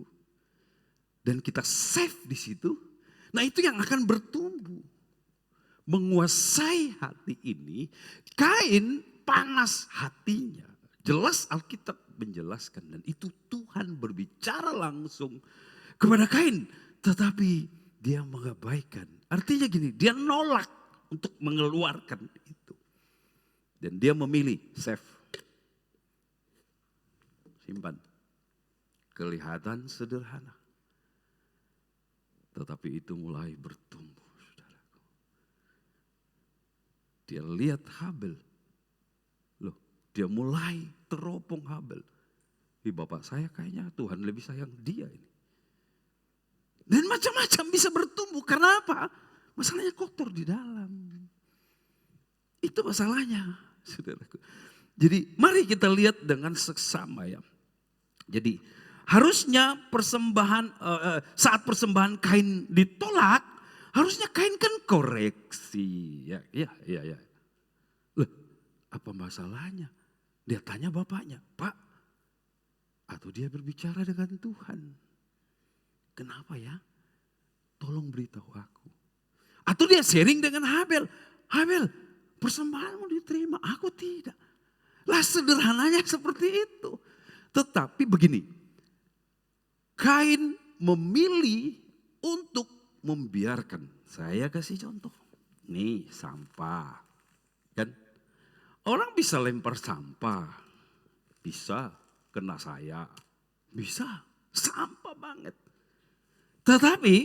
Dan kita save di situ. Nah itu yang akan bertumbuh. Menguasai hati ini, Kain panas hatinya. Jelas Alkitab menjelaskan dan itu Tuhan berbicara langsung kepada Kain. Tetapi dia mengabaikan. Artinya gini, dia nolak untuk mengeluarkan itu. Dan dia memilih save. Simpan. Kelihatan sederhana. Tetapi itu mulai bertumbuh, saudaraku. Dia lihat Habel. Loh, dia mulai teropong Habel. Bapak saya kayaknya Tuhan lebih sayang dia ini. Dan macam-macam bisa bertumbuh. Karena apa? Masalahnya kotor di dalam. Itu masalahnya, saudaraku. Jadi mari kita lihat dengan seksama ya. Jadi harusnya saat persembahan Kain ditolak, harusnya Kain kan koreksi. Ya. Loh, apa masalahnya? Dia tanya bapaknya, Pak, atau dia berbicara dengan Tuhan. Kenapa ya? Tolong beritahu aku. Atau dia sharing dengan Habel. Habel, persembahanmu diterima, aku tidak. Lah sederhananya seperti itu. Tetapi begini, Kain memilih untuk membiarkan. Saya kasih contoh. Nih sampah. Kan? Orang bisa lempar sampah. Bisa kena saya. Bisa. Sampah banget. Tetapi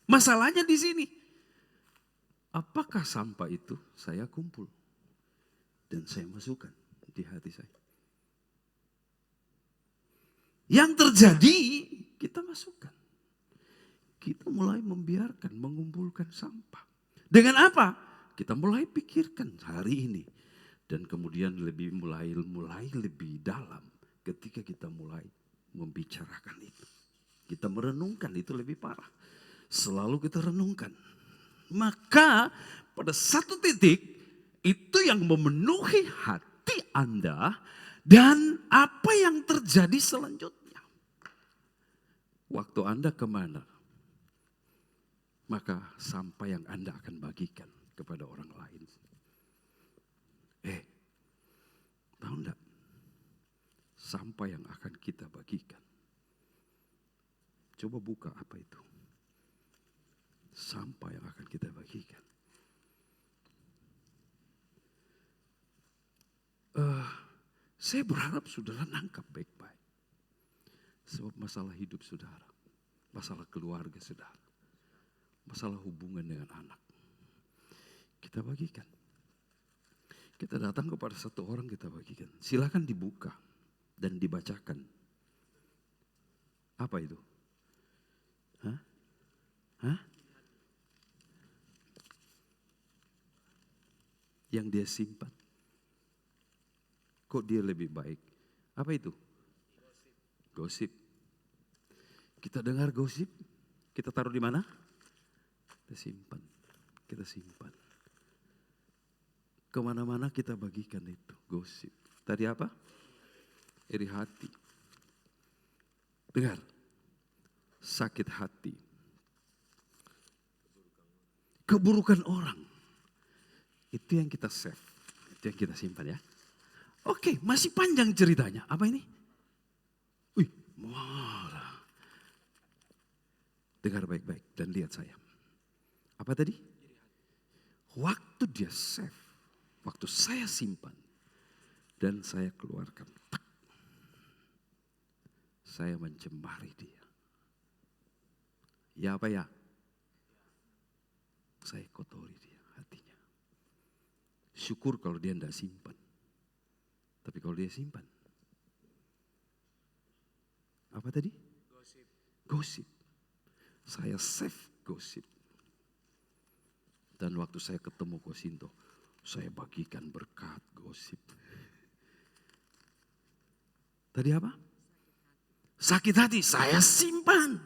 masalahnya di sini. Apakah sampah itu saya kumpul. Dan saya masukkan di hati saya. Yang terjadi kita masukkan. Kita mulai membiarkan, mengumpulkan sampah. Dengan apa? Kita mulai pikirkan hari ini. Dan kemudian mulai lebih dalam ketika kita mulai membicarakan itu. Kita merenungkan itu lebih parah. Selalu kita renungkan. Maka pada satu titik itu yang memenuhi hati Anda. Dan apa yang terjadi selanjutnya? Waktu Anda kemana? maka sampah yang Anda akan bagikan kepada orang lain. Tahu enggak? Sampah yang akan kita bagikan. Coba buka apa itu? Sampah yang akan kita bagikan. Saya berharap saudara nangkap baik-baik. Sebab masalah hidup saudara, masalah keluarga saudara, masalah hubungan dengan anak, kita bagikan. Kita datang kepada satu orang, kita bagikan. Silakan dibuka dan dibacakan. Apa itu? Hah? Yang dia simpan. Kok dia lebih baik? Apa itu? Gosip. Kita dengar gosip, kita taruh di mana? Kita simpan. Kita simpan. Kemana-mana kita bagikan itu, gosip. Tadi apa? Iri hati. Dengar, sakit hati. Keburukan orang. Itu yang kita save, itu yang kita simpan ya. Oke, masih panjang ceritanya. Apa ini? Wih, marah. Dengar baik-baik dan lihat saya. Apa tadi? Waktu dia save, waktu saya simpan dan saya keluarkan, saya mencemari dia. Ya apa ya? Saya kotori dia hatinya. Syukur kalau dia tidak simpan. Tapi kalau dia simpan. Apa tadi? Gosip. Gosip. Saya save gosip. Dan waktu saya ketemu Kosinto, saya bagikan berkat gosip. Tadi apa? Sakit hati, saya simpan.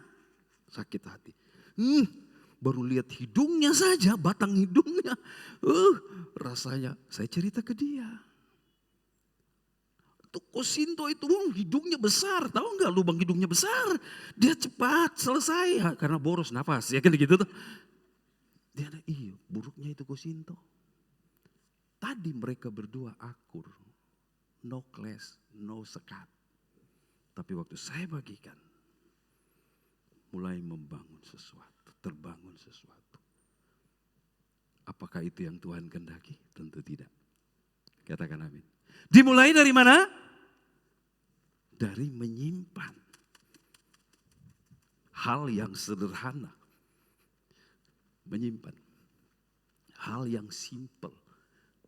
Sakit hati. Baru lihat hidungnya saja, batang hidungnya. Rasanya, saya cerita ke dia. Tuh Kosinto itu hidungnya besar, tahu nggak lubang hidungnya besar. Dia cepat selesai karena boros nafas, ya kan gitu tuh. Dia ada, iya buruknya itu Kosinto. Tadi mereka berdua akur, no clash, no sekat. Tapi waktu saya bagikan, mulai membangun sesuatu, terbangun sesuatu. Apakah itu yang Tuhan kehendaki? Tentu tidak. Katakan amin. Dimulai dari mana? Dari menyimpan hal yang sederhana. Menyimpan hal yang simple.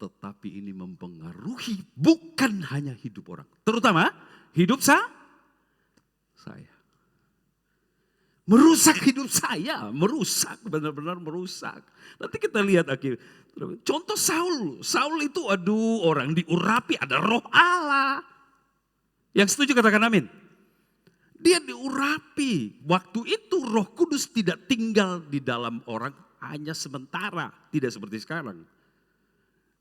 Tetapi ini mempengaruhi bukan hanya hidup orang. Terutama hidup saya. Merusak hidup saya. Merusak, benar-benar merusak. Nanti kita lihat akhir. Contoh Saul. Saul itu orang diurapi ada roh Allah. Yang setuju katakan amin. Dia diurapi. Waktu itu Roh Kudus tidak tinggal di dalam orang hanya sementara. Tidak seperti sekarang.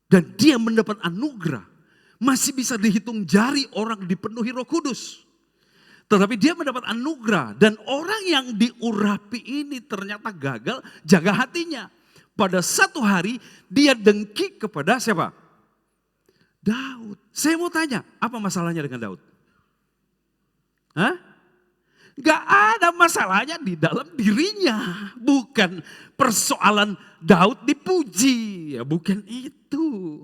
Dan dia mendapat anugerah. Masih bisa dihitung jari orang dipenuhi Roh Kudus. Tetapi dia mendapat anugerah. Dan orang yang diurapi ini ternyata gagal jaga hatinya. Pada satu hari dia dengki kepada siapa? Daud. Saya mau tanya, apa masalahnya dengan Daud? Gak ada masalahnya di dalam dirinya. Bukan persoalan Daud dipuji. Ya bukan itu.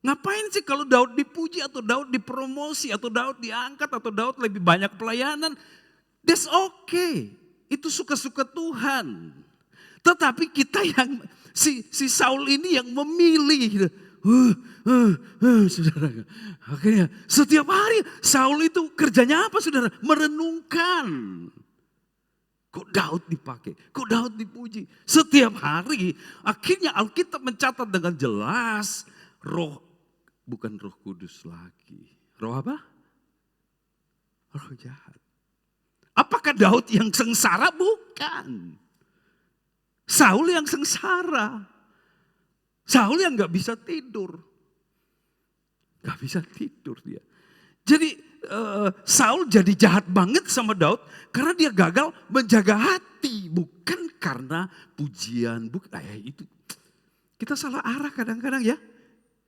Ngapain sih kalau Daud dipuji atau Daud dipromosi atau Daud diangkat atau Daud lebih banyak pelayanan. That's okay. Itu suka-suka Tuhan. Tetapi kita yang si Saul ini yang memilih. Saudara, akhirnya setiap hari Saul itu kerjanya apa saudara? Merenungkan. Kok Daud dipakai? Kok Daud dipuji? Setiap hari akhirnya Alkitab mencatat dengan jelas roh, bukan Roh Kudus lagi. Roh apa? Roh jahat. Apakah Daud yang sengsara? Bukan. Saul yang sengsara. Saul yang gak bisa tidur. Gak bisa tidur dia. Jadi Saul jadi jahat banget sama Daud. Karena dia gagal menjaga hati. Bukan karena pujian. Itu kita salah arah kadang-kadang ya.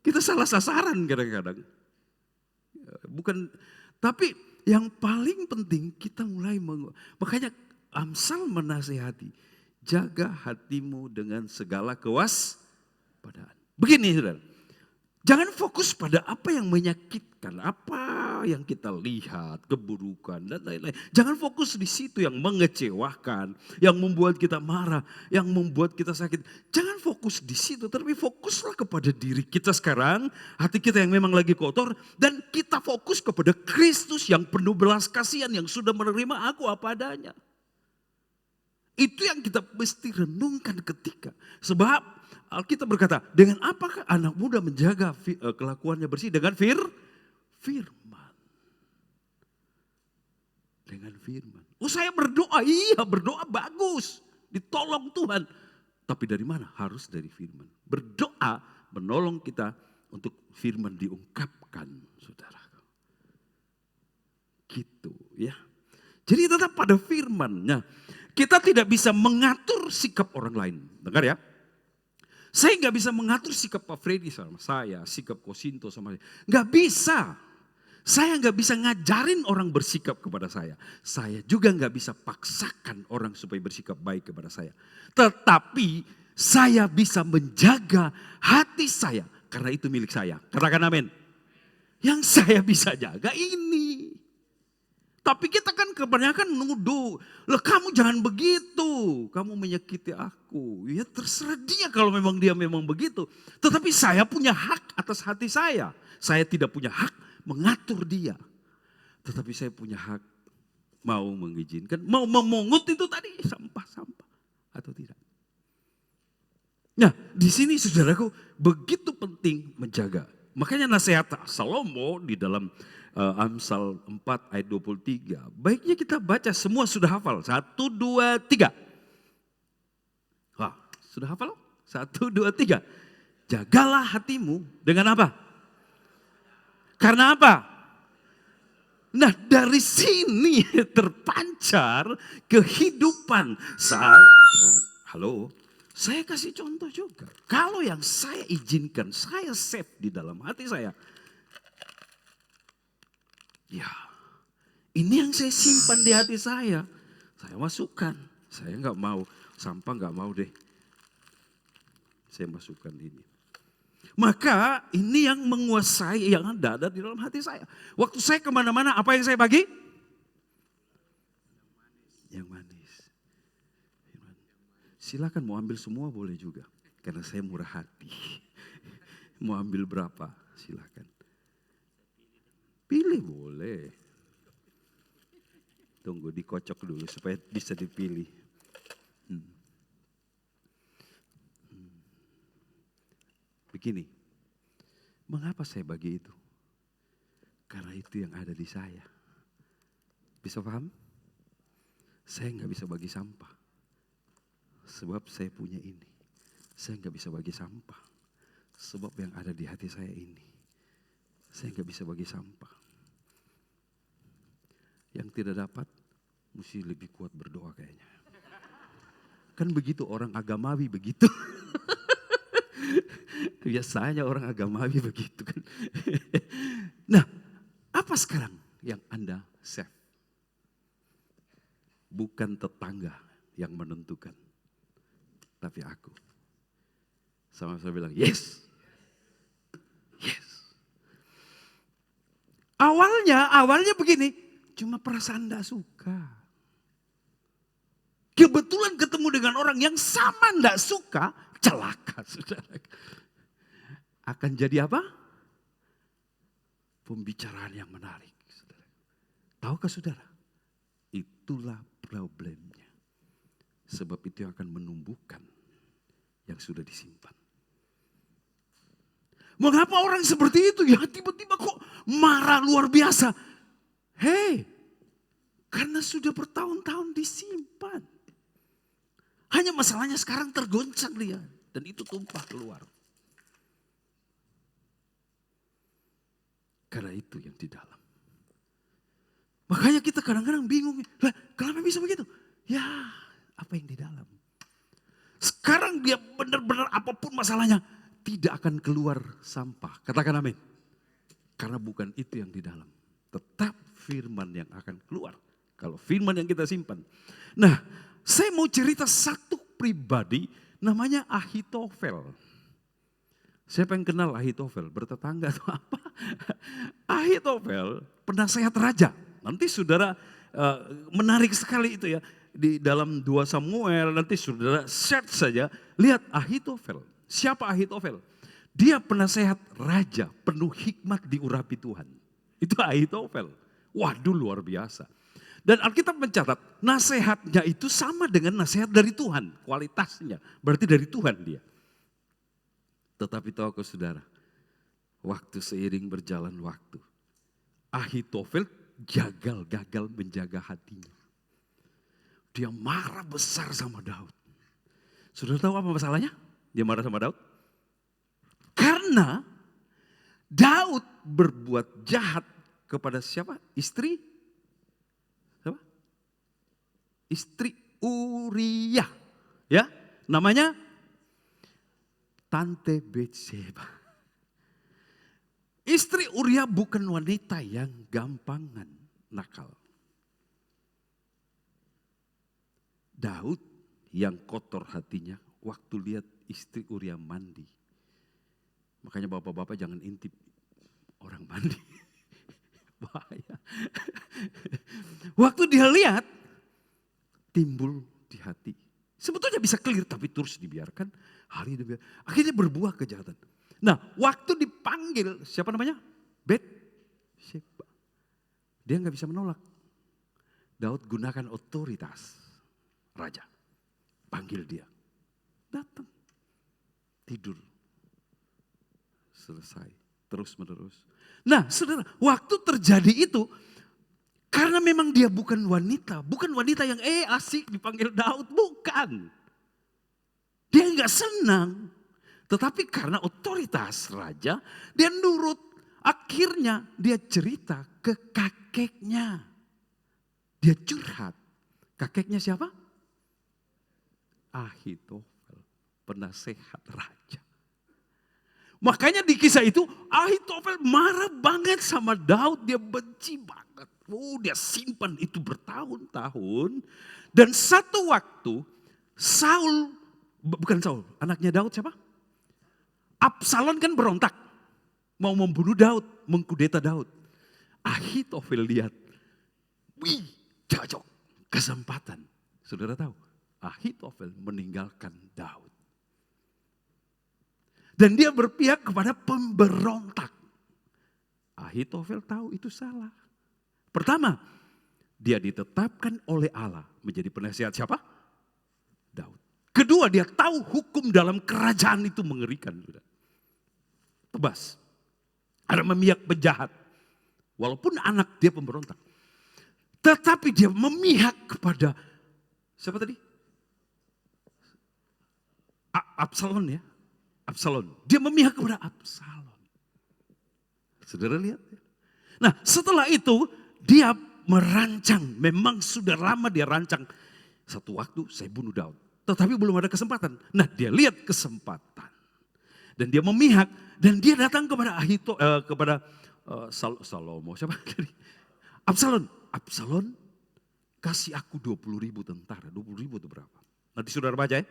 Kita salah sasaran kadang-kadang. Bukan, tapi yang paling penting kita mulai makanya Amsal menasihati, jaga hatimu dengan segala kewaspadaan. Begini saudara, jangan fokus pada apa yang menyakitkan, apa yang kita lihat, keburukan dan lain-lain. Jangan fokus di situ yang mengecewakan, yang membuat kita marah, yang membuat kita sakit. Jangan fokus di situ, tapi fokuslah kepada diri kita sekarang, hati kita yang memang lagi kotor, dan kita fokus kepada Kristus yang penuh belas kasihan, yang sudah menerima aku apa adanya. Itu yang kita mesti renungkan ketika. Sebab Alkitab berkata, dengan apakah anak muda menjaga kelakuannya bersih? Dengan firman. Dengan firman. Oh saya berdoa, iya berdoa bagus. Ditolong Tuhan. Tapi dari mana? Harus dari firman. Berdoa menolong kita untuk firman diungkapkan, saudara. Gitu ya. Jadi tetap pada firman-nya. Kita tidak bisa mengatur sikap orang lain. Dengar ya. Saya nggak bisa mengatur sikap Pak Freddy sama saya, sikap Kosinto sama saya. Nggak bisa. Saya nggak bisa ngajarin orang bersikap kepada saya. Saya juga nggak bisa paksakan orang supaya bersikap baik kepada saya. Tetapi saya bisa menjaga hati saya. Karena itu milik saya. Katakan amin. Yang saya bisa jaga ini. Tapi kita kan kebanyakan nuduh, loh kamu jangan begitu, kamu menyakiti aku. Ya terserah dia kalau memang dia memang begitu. Tetapi saya punya hak atas hati saya. Saya tidak punya hak mengatur dia. Tetapi saya punya hak mau mengizinkan, mau memungut itu tadi sampah-sampah atau tidak. Nah di sini saudaraku begitu penting menjaga. Makanya nasihat Salomo di dalam Amsal 4 ayat 23. Baiknya kita baca semua sudah hafal. 1, 2, 3. Wah, sudah hafal? 1, 2, 3. Jagalah hatimu dengan apa? Karena apa? Nah dari sini terpancar kehidupan saya. Halo, saya kasih contoh juga. Kalau yang saya izinkan, saya save di dalam hati saya. Ya, ini yang saya simpan di hati saya. Saya masukkan. Saya nggak mau, sampah nggak mau deh. Saya masukkan ini. Maka ini yang menguasai yang ada di dalam hati saya. Waktu saya kemana-mana, apa yang saya bagi? Yang manis. Silakan mau ambil semua boleh juga. Karena saya murah hati. Mau ambil berapa? Silakan. Pilih boleh. Tunggu dikocok dulu supaya bisa dipilih. Begini, mengapa saya bagi itu? Karena itu yang ada di saya. Bisa paham? Saya nggak bisa bagi sampah. Sebab saya punya ini. Saya nggak bisa bagi sampah. Sebab yang ada di hati saya ini. Saya nggak bisa bagi sampah. Yang tidak dapat, mesti lebih kuat berdoa kayaknya. Kan begitu orang agamawi begitu. Biasanya orang agamawi begitu kan. Nah, apa sekarang yang Anda save? Bukan tetangga yang menentukan. Tapi aku. Sama saya bilang, yes. Yes. Awalnya begini, cuma perasaan tidak suka. Kebetulan ketemu dengan orang yang sama tidak suka, celaka saudara. Akan jadi apa? Pembicaraan yang menarik. Saudara. Tahukah saudara? Itulah problemnya. Sebab itu yang akan menumbuhkan yang sudah disimpan. Mengapa orang seperti itu ya tiba-tiba kok marah luar biasa? Hei, karena sudah bertahun-tahun disimpan. Hanya masalahnya sekarang tergoncang dia dan itu tumpah keluar. Karena itu yang di dalam. Makanya kita kadang-kadang bingung, lah kenapa bisa begitu? Ya, apa yang di dalam? Sekarang dia benar-benar apapun masalahnya tidak akan keluar sampah. Katakan amin. Karena bukan itu yang di dalam. Tetap firman yang akan keluar. Kalau firman yang kita simpan. Nah, saya mau cerita satu pribadi namanya Ahitofel. Siapa yang kenal Ahitofel? Bertetangga atau apa? Ahitofel penasehat raja. Nanti saudara menarik sekali itu ya. Di dalam 2 Samuel nanti saudara search saja. Lihat Ahitofel. Siapa Ahitofel? Dia penasehat raja penuh hikmat diurapi Tuhan. Itu Ahitofel. Waduh luar biasa. Dan Alkitab mencatat nasihatnya itu sama dengan nasihat dari Tuhan. Kualitasnya berarti dari Tuhan dia. Tetapi tahu saudara, waktu seiring berjalan waktu, Ahitofel gagal menjaga hatinya. Dia marah besar sama Daud. Saudara tahu apa masalahnya? Dia marah sama Daud? Karena Daud berbuat jahat kepada siapa? Istri Uria. Ya, namanya Tante Betseba. Istri Uria bukan wanita yang gampangan nakal. Daud yang kotor hatinya waktu lihat istri Uria mandi. Makanya bapak-bapak jangan intip orang mandi. Bahaya. Waktu dia lihat, timbul di hati. Sebetulnya bisa clear tapi terus dibiarkan. Hari demi hari. Akhirnya berbuah kejahatan. Nah waktu dipanggil, siapa namanya? Betseba. Dia nggak bisa menolak. Daud gunakan otoritas raja. Panggil dia. Datang. Tidur. Selesai. Terus menerus. Nah saudara, waktu terjadi itu, karena memang dia bukan wanita yang asik dipanggil Daud, bukan. Dia nggak senang, tetapi karena otoritas raja, dia nurut. Akhirnya dia cerita ke kakeknya, dia curhat. Kakeknya siapa? Ahitofel, penasehat raja. Makanya di kisah itu Ahitofel marah banget sama Daud, dia benci banget. Dia simpan itu bertahun-tahun. Dan satu waktu anaknya Daud siapa? Absalom kan berontak. Mau membunuh Daud, mengkudeta Daud. Ahitofel lihat, cocok, kesempatan. Saudara tahu, Ahitofel meninggalkan Daud. Dan dia berpihak kepada pemberontak. Ahitofel tahu itu salah. Pertama, dia ditetapkan oleh Allah menjadi penasihat siapa? Daud. Kedua, dia tahu hukum dalam kerajaan itu mengerikan. Tebas. Ada memihak penjahat. Walaupun anak dia pemberontak. Tetapi dia memihak kepada siapa tadi? Absalom ya. Absalom. Dia memihak kepada Absalom. Saudara lihat. Nah setelah itu dia merancang. Memang sudah lama dia rancang. Satu waktu saya bunuh Daud. Tetapi belum ada kesempatan. Nah dia lihat kesempatan. Dan dia memihak. Dan dia datang kepada Salomo. Siapa tadi? Absalom. Absalom kasih aku 20.000 tentara. 20.000 itu berapa? Nanti saudara baca ya.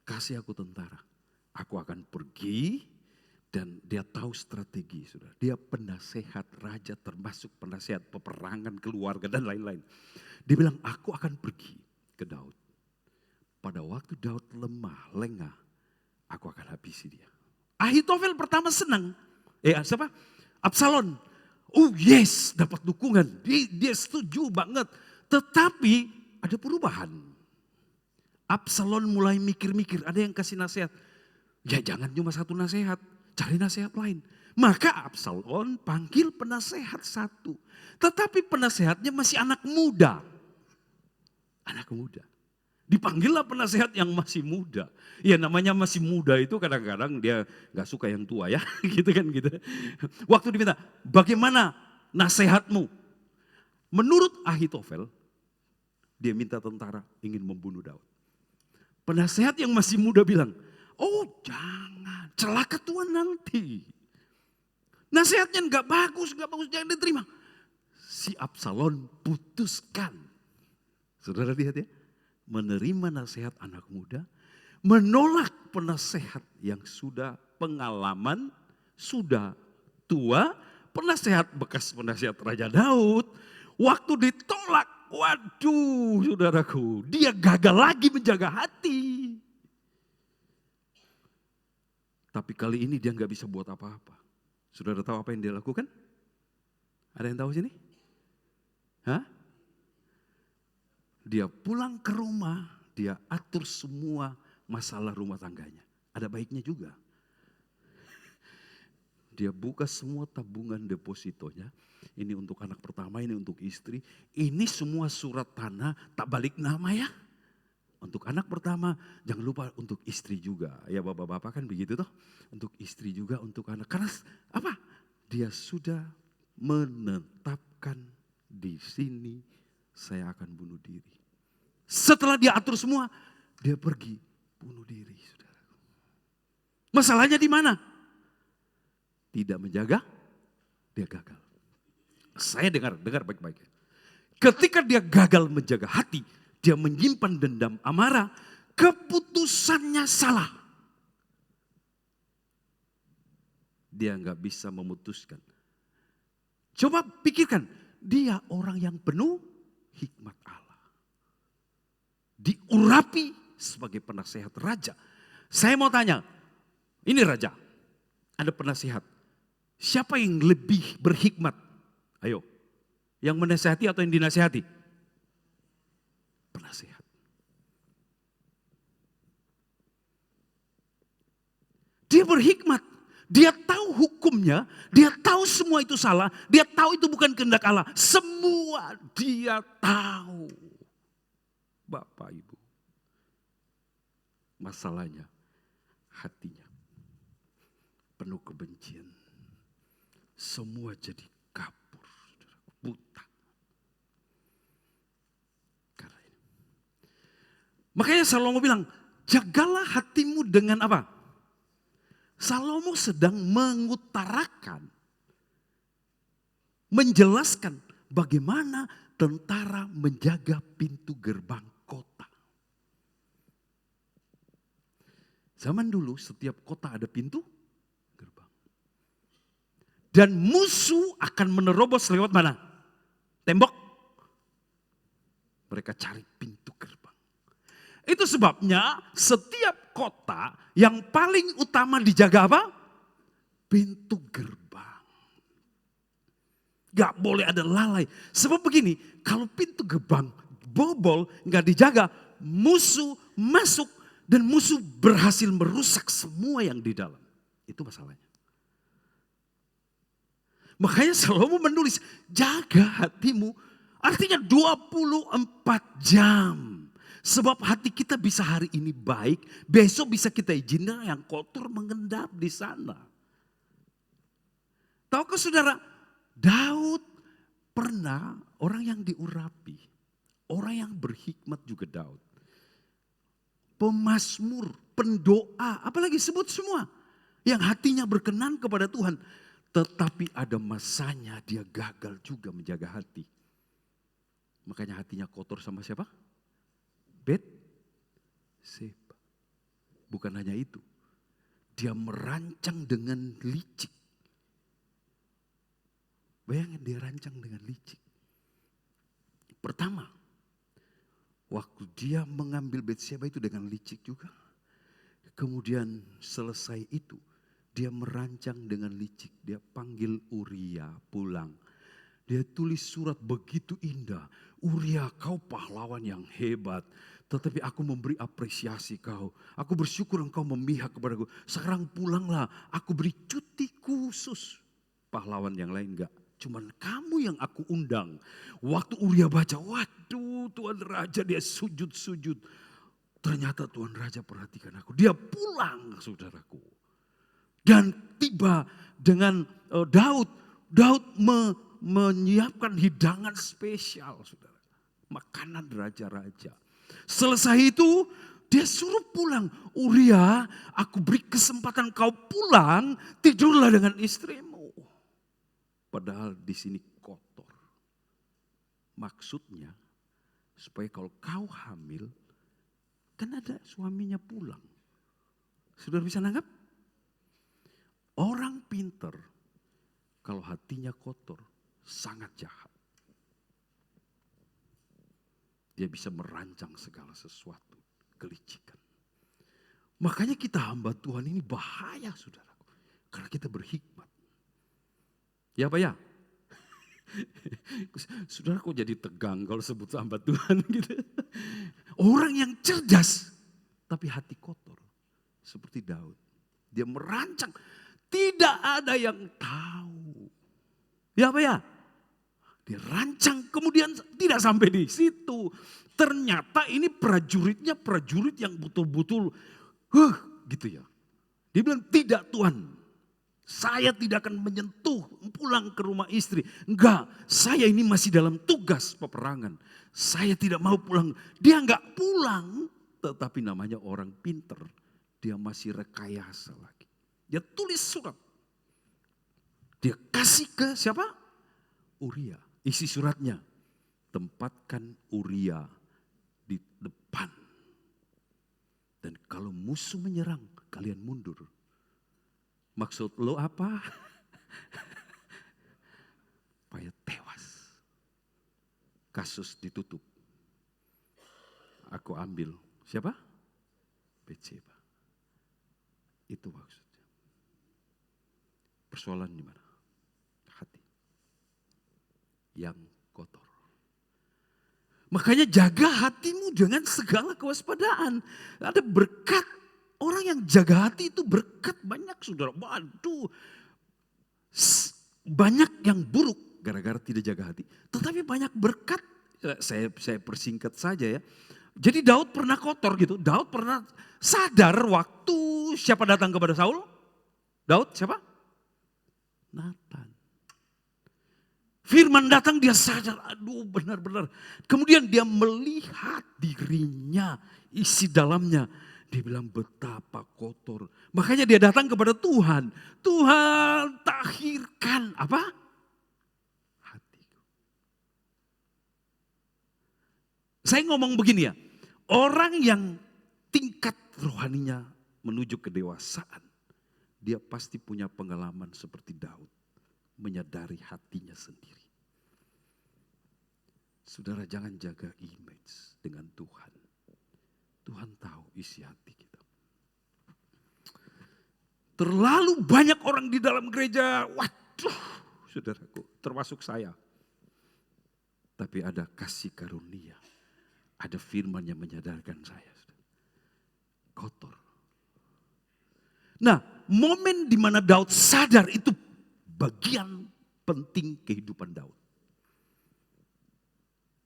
Kasih aku tentara. Aku akan pergi dan dia tahu strategi. Sudah. Dia penasehat raja termasuk penasehat peperangan keluarga dan lain-lain. Dia bilang aku akan pergi ke Daud. Pada waktu Daud lemah, lengah, aku akan habisi dia. Ahitofel pertama senang. Siapa? Absalom. Oh yes, dapat dukungan. Dia setuju banget. Tetapi ada perubahan. Absalom mulai mikir-mikir. Ada yang kasih nasihat. Ya jangan cuma satu nasihat, cari nasihat lain. Maka Absalom panggil penasehat satu. Tetapi penasehatnya masih anak muda. Anak muda. Dipanggillah penasehat yang masih muda. Ya namanya masih muda itu kadang-kadang dia gak suka yang tua ya. Gitu kan gitu. Waktu diminta, bagaimana nasihatmu? Menurut Ahitofel, dia minta tentara ingin membunuh Daud. Penasehat yang masih muda bilang, oh jangan, celaka Tuhan nanti. Nasihatnya nggak bagus, jangan diterima. Si Absalom putuskan. Saudara lihat ya, menerima nasihat anak muda, menolak penasehat yang sudah pengalaman, sudah tua, penasehat bekas penasehat Raja Daud. Waktu ditolak, waduh saudaraku, dia gagal lagi menjaga hati. Tapi kali ini dia nggak bisa buat apa-apa. Saudara tahu apa yang dia lakukan? Ada yang tahu sini? Hah? Dia pulang ke rumah, dia atur semua masalah rumah tangganya. Ada baiknya juga. Dia buka semua tabungan depositonya. Ini untuk anak pertama, ini untuk istri. Ini semua surat tanah tak balik nama ya. Untuk anak pertama, jangan lupa untuk istri juga. Ya bapak-bapak kan begitu toh. Untuk istri juga, untuk anak. Karena apa? Dia sudah menetapkan di sini saya akan bunuh diri. Setelah dia atur semua, dia pergi bunuh diri. Saudara. Masalahnya di mana? Tidak menjaga, dia gagal. Saya dengar baik-baik. Ketika dia gagal menjaga hati, dia menyimpan dendam amarah, keputusannya salah. Dia nggak bisa memutuskan. Coba pikirkan, dia orang yang penuh hikmat Allah. Diurapi sebagai penasehat raja. Saya mau tanya, ini raja, ada penasehat. Siapa yang lebih berhikmat? Ayo, yang menasehati atau yang dinasehati? Penasehat. Dia berhikmat, dia tahu hukumnya, dia tahu semua itu salah, dia tahu itu bukan kehendak Allah. Semua dia tahu. Bapak Ibu, masalahnya hatinya penuh kebencian. Semua jadi kabur, buta. Karena ini. Makanya Salomo bilang, jagalah hatimu dengan apa? Salomo sedang mengutarakan, menjelaskan bagaimana tentara menjaga pintu gerbang kota. Zaman dulu setiap kota ada pintu gerbang. Dan musuh akan menerobos lewat mana? Tembok. Mereka cari pintu gerbang. Itu sebabnya setiap kota yang paling utama dijaga apa? Pintu gerbang. Gak boleh ada lalai. Sebab begini, kalau pintu gerbang bobol, gak dijaga, musuh masuk dan musuh berhasil merusak semua yang di dalam. Itu masalahnya. Makanya Salomo menulis, jaga hatimu. Artinya 24 jam. Sebab hati kita bisa hari ini baik, besok bisa kita izinkan yang kotor mengendap di sana. Tahukah saudara, Daud pernah orang yang diurapi. Orang yang berhikmat juga Daud. Pemazmur, pendoa, apalagi sebut semua. Yang hatinya berkenan kepada Tuhan. Tetapi ada masanya dia gagal juga menjaga hati. Makanya hatinya kotor sama siapa? Batseba. Bukan hanya itu. Dia merancang dengan licik. Bayangin dia rancang dengan licik. Pertama, waktu dia mengambil Batseba itu dengan licik juga. Kemudian selesai itu, dia merancang dengan licik. Dia panggil Uria pulang. Dia tulis surat begitu indah. Uria, kau pahlawan yang hebat. Tetapi aku memberi apresiasi kau. Aku bersyukur engkau memihak kepadaku. Sekarang pulanglah. Aku beri cuti khusus. Pahlawan yang lain enggak. Cuman kamu yang aku undang. Waktu Uria baca, waduh Tuan Raja, dia sujud-sujud. Ternyata Tuan Raja perhatikan aku. Dia pulang saudaraku. Dan tiba dengan Daud. Daud menyiapkan hidangan spesial saudara. Makanan raja-raja. Selesai itu Dia suruh pulang. Uria, aku beri kesempatan kau pulang, tidurlah dengan istrimu. Padahal di sini kotor. Maksudnya supaya kalau kau hamil, kan ada suaminya pulang. Saudara bisa nangkap? Orang pinter kalau hatinya kotor sangat jahat. Dia bisa merancang segala sesuatu, kelicikan. Makanya kita hamba Tuhan ini bahaya, saudaraku. Karena kita berhikmat. Ya Pak ya? Saudara kok jadi tegang kalau sebut hamba Tuhan gitu. Orang yang cerdas tapi hati kotor. Seperti Daud. Dia merancang. Tidak ada yang tahu. Ya Pak ya? Dia rancang, kemudian tidak sampai di situ. Ternyata ini prajuritnya prajurit yang betul-betul, gitu ya. Dia bilang, tidak Tuhan, saya tidak akan menyentuh pulang ke rumah istri. Enggak, saya ini masih dalam tugas peperangan. Saya tidak mau pulang. Dia enggak pulang, tetapi namanya orang pinter. Dia masih rekayasa lagi. Dia tulis surat. Dia kasih ke siapa? Uria. Isi suratnya, tempatkan Uria di depan. Dan kalau musuh menyerang, kalian mundur. Maksud lo apa? Supaya tewas. Kasus ditutup. Aku ambil, siapa? Betseba. Itu maksudnya. Persoalan di mana? Hati. Yang kotor. Makanya jaga hatimu dengan segala kewaspadaan. Ada berkat. Orang yang jaga hati itu berkat banyak, saudara. Waduh. Banyak yang buruk gara-gara tidak jaga hati. Tetapi banyak berkat. Saya persingkat saja ya. Jadi Daud pernah kotor gitu. Daud pernah sadar waktu siapa datang kepada Saul? Daud siapa? Nathan. Firman datang dia sadar, aduh benar-benar. Kemudian dia melihat dirinya, isi dalamnya. Dia bilang betapa kotor. Makanya dia datang kepada Tuhan. Tuhan tahirkan apa? Hatiku. Saya ngomong begini ya. Orang yang tingkat rohaninya menuju kedewasaan. Dia pasti punya pengalaman seperti Daud. Menyadari hatinya sendiri. Saudara jangan jaga image dengan Tuhan. Tuhan tahu isi hati kita. Terlalu banyak orang di dalam gereja. Waduh, saudaraku, termasuk saya. Tapi ada kasih karunia. Ada firman yang menyadarkan saya. Kotor. Nah, momen di mana Daud sadar itu bagian penting kehidupan Daud.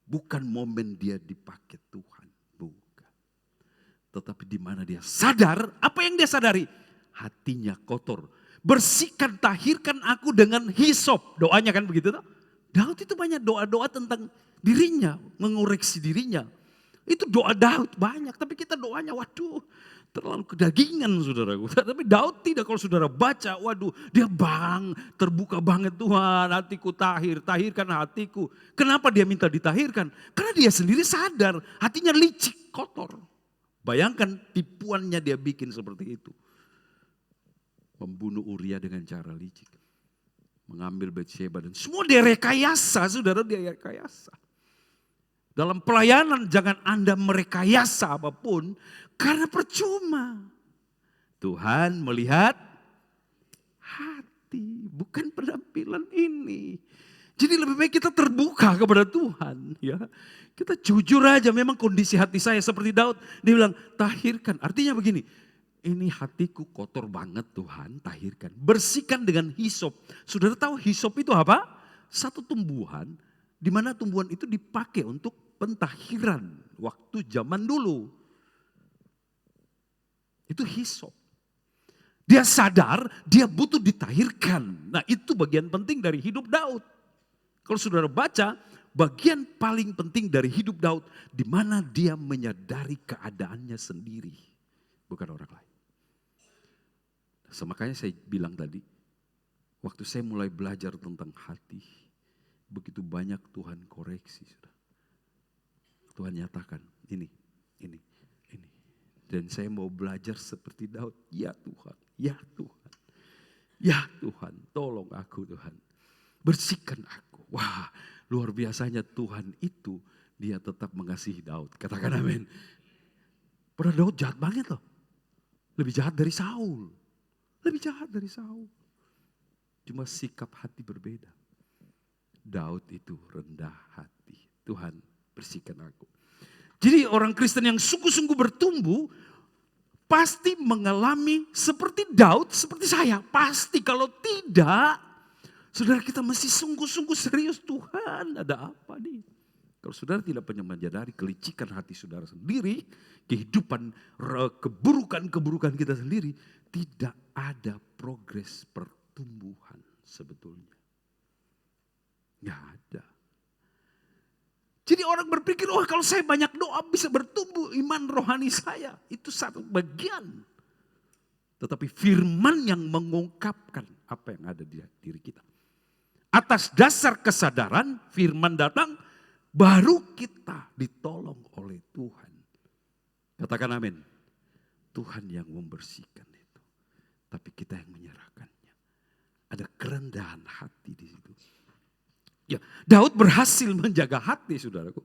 Bukan momen dia dipakai Tuhan, bukan. Tetapi di mana dia sadar, apa yang dia sadari? Hatinya kotor. Bersihkan, tahirkan aku dengan hisop. Doanya kan begitu toh? Daud itu banyak doa-doa tentang dirinya, mengoreksi dirinya. Itu doa Daud banyak, tapi kita doanya waduh terlalu kedagingan saudaraku. Tapi Daud tidak, kalau saudara baca, waduh dia terbuka banget, Tuhan hatiku tahirkan hatiku. Kenapa dia minta ditahirkan? Karena dia sendiri sadar hatinya licik, kotor. Bayangkan tipuannya dia bikin seperti itu. Membunuh Uria dengan cara licik. Mengambil Betseba dan semua dia rekayasa, saudara, dia rekayasa. Dalam pelayanan jangan Anda merekayasa apapun karena percuma. Tuhan melihat hati, bukan penampilan ini. Jadi lebih baik kita terbuka kepada Tuhan, ya. Kita jujur aja, memang kondisi hati saya seperti Daud. Dia bilang, tahirkan. Artinya begini, ini hatiku kotor banget Tuhan, tahirkan. Bersihkan dengan hisop. Saudara tahu hisop itu apa? Satu tumbuhan, di mana tumbuhan itu dipakai untuk pentahiran waktu zaman dulu. Itu hisop. Dia sadar dia butuh ditahirkan. Nah itu bagian penting dari hidup Daud. Kalau saudara baca bagian paling penting dari hidup Daud di mana dia menyadari keadaannya sendiri, bukan orang lain. Makanya saya bilang tadi, waktu saya mulai belajar tentang hati, begitu banyak Tuhan koreksi. Tuhan nyatakan ini. Dan saya mau belajar seperti Daud. Ya Tuhan, ya Tuhan. Ya Tuhan, tolong aku Tuhan. Bersihkan aku. Wah, luar biasanya Tuhan itu, dia tetap mengasihi Daud. Katakan amin. Padahal Daud jahat banget loh. Lebih jahat dari Saul. Lebih jahat dari Saul. Cuma sikap hati berbeda. Daud itu rendah hati. Tuhan, bersihkan aku. Jadi orang Kristen yang sungguh-sungguh bertumbuh pasti mengalami seperti Daud, seperti saya. Pasti, kalau tidak, saudara, kita mesti sungguh-sungguh serius. Tuhan, ada apa nih? Kalau saudara tidak pernah menyadari kelicikan hati saudara sendiri, kehidupan, keburukan-keburukan kita sendiri, tidak ada progres pertumbuhan sebetulnya. Nggak ada. Jadi orang berpikir, oh kalau saya banyak doa bisa bertumbuh iman rohani saya. Itu satu bagian. Tetapi firman yang mengungkapkan apa yang ada di diri kita. Atas dasar kesadaran firman datang, baru kita ditolong oleh Tuhan. Katakan amin. Tuhan yang membersihkan itu. Tapi kita yang menyerahkannya. Ada kerendahan hati di situ. Ya, Daud berhasil menjaga hati, saudaraku.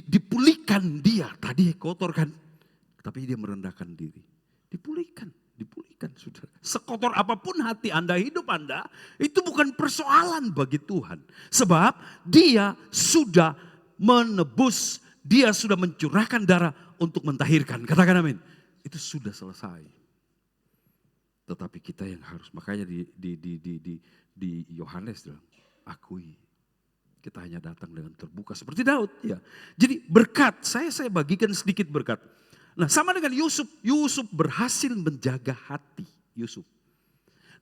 Dipulihkan dia, tadi kotor kan. Tapi dia merendahkan diri. Dipulihkan, saudara. Sekotor apapun hati Anda, hidup Anda, itu bukan persoalan bagi Tuhan. Sebab dia sudah menebus, dia sudah mencurahkan darah untuk mentahirkan. Katakan amin. Itu sudah selesai. Tetapi kita yang harus, makanya di Yohanes bilang, akui. Kita hanya datang dengan terbuka seperti Daud. Ya. Jadi berkat, saya bagikan sedikit berkat. Nah sama dengan Yusuf. Yusuf berhasil menjaga hati Yusuf.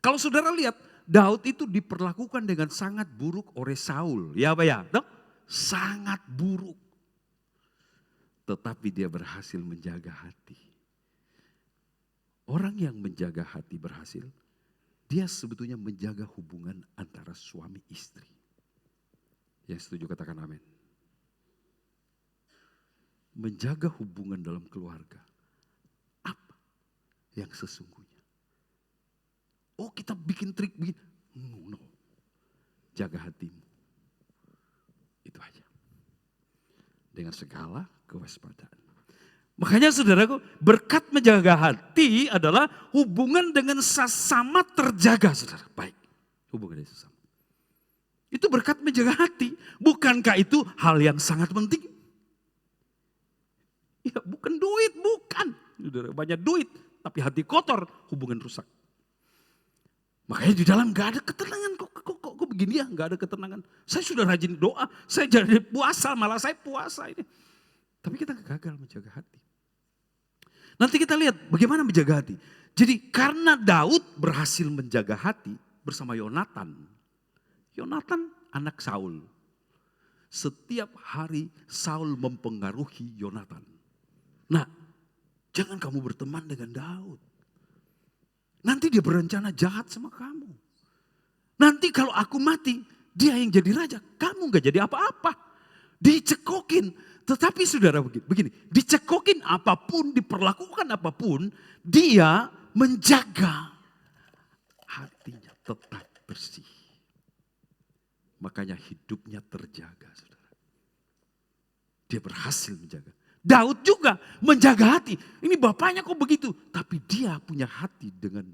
Kalau saudara lihat, Daud itu diperlakukan dengan sangat buruk oleh Saul. Ya apa ya? Sangat buruk. Tetapi dia berhasil menjaga hati. Orang yang menjaga hati berhasil. Dia sebetulnya menjaga hubungan antara suami istri. Yang setuju katakan amin. Menjaga hubungan dalam keluarga. Apa yang sesungguhnya? Oh kita bikin trik begini. No. Jaga hatimu. Itu aja. Dengan segala kewaspadaan. Makanya saudaraku, berkat menjaga hati adalah hubungan dengan sesama terjaga, saudara. Baik, hubungan dengan sesama. Itu berkat menjaga hati. Bukankah itu hal yang sangat penting? Ya bukan duit, bukan. Saudara, banyak duit, tapi hati kotor, hubungan rusak. Makanya di dalam gak ada ketenangan. Kok begini ya, gak ada ketenangan. Saya sudah rajin doa, saya jadi puasa, malah saya puasa ini. Tapi kita gagal menjaga hati. Nanti kita lihat bagaimana menjaga hati. Jadi karena Daud berhasil menjaga hati bersama Yonatan. Yonatan anak Saul. Setiap hari Saul mempengaruhi Yonatan. Nah, jangan kamu berteman dengan Daud. Nanti dia berencana jahat sama kamu. Nanti kalau aku mati, dia yang jadi raja. Kamu gak jadi apa-apa. Dicekokin. Tetapi saudara begini, dicekokin apapun, diperlakukan apapun, dia menjaga hatinya tetap bersih. Makanya hidupnya terjaga, saudara. Dia berhasil menjaga. Daud juga menjaga hati. Ini bapaknya kok begitu, tapi dia punya hati dengan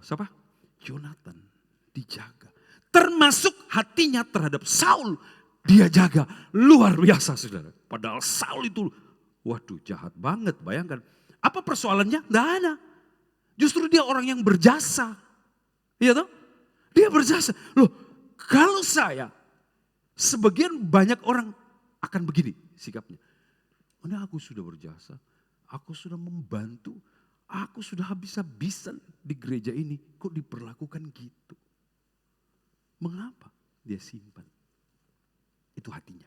siapa? Yonatan, dijaga. Termasuk hatinya terhadap Saul. Dia jaga, luar biasa saudara. Padahal Saul itu, waduh jahat banget, bayangkan. Apa persoalannya? Tidak ada. Justru dia orang yang berjasa. Iya toh? Dia berjasa. Loh, kalau saya, sebagian banyak orang akan begini sikapnya. Mana aku sudah berjasa, aku sudah membantu, aku sudah habis-habisan di gereja ini. Kok diperlakukan gitu? Mengapa dia simpan? Itu hatinya.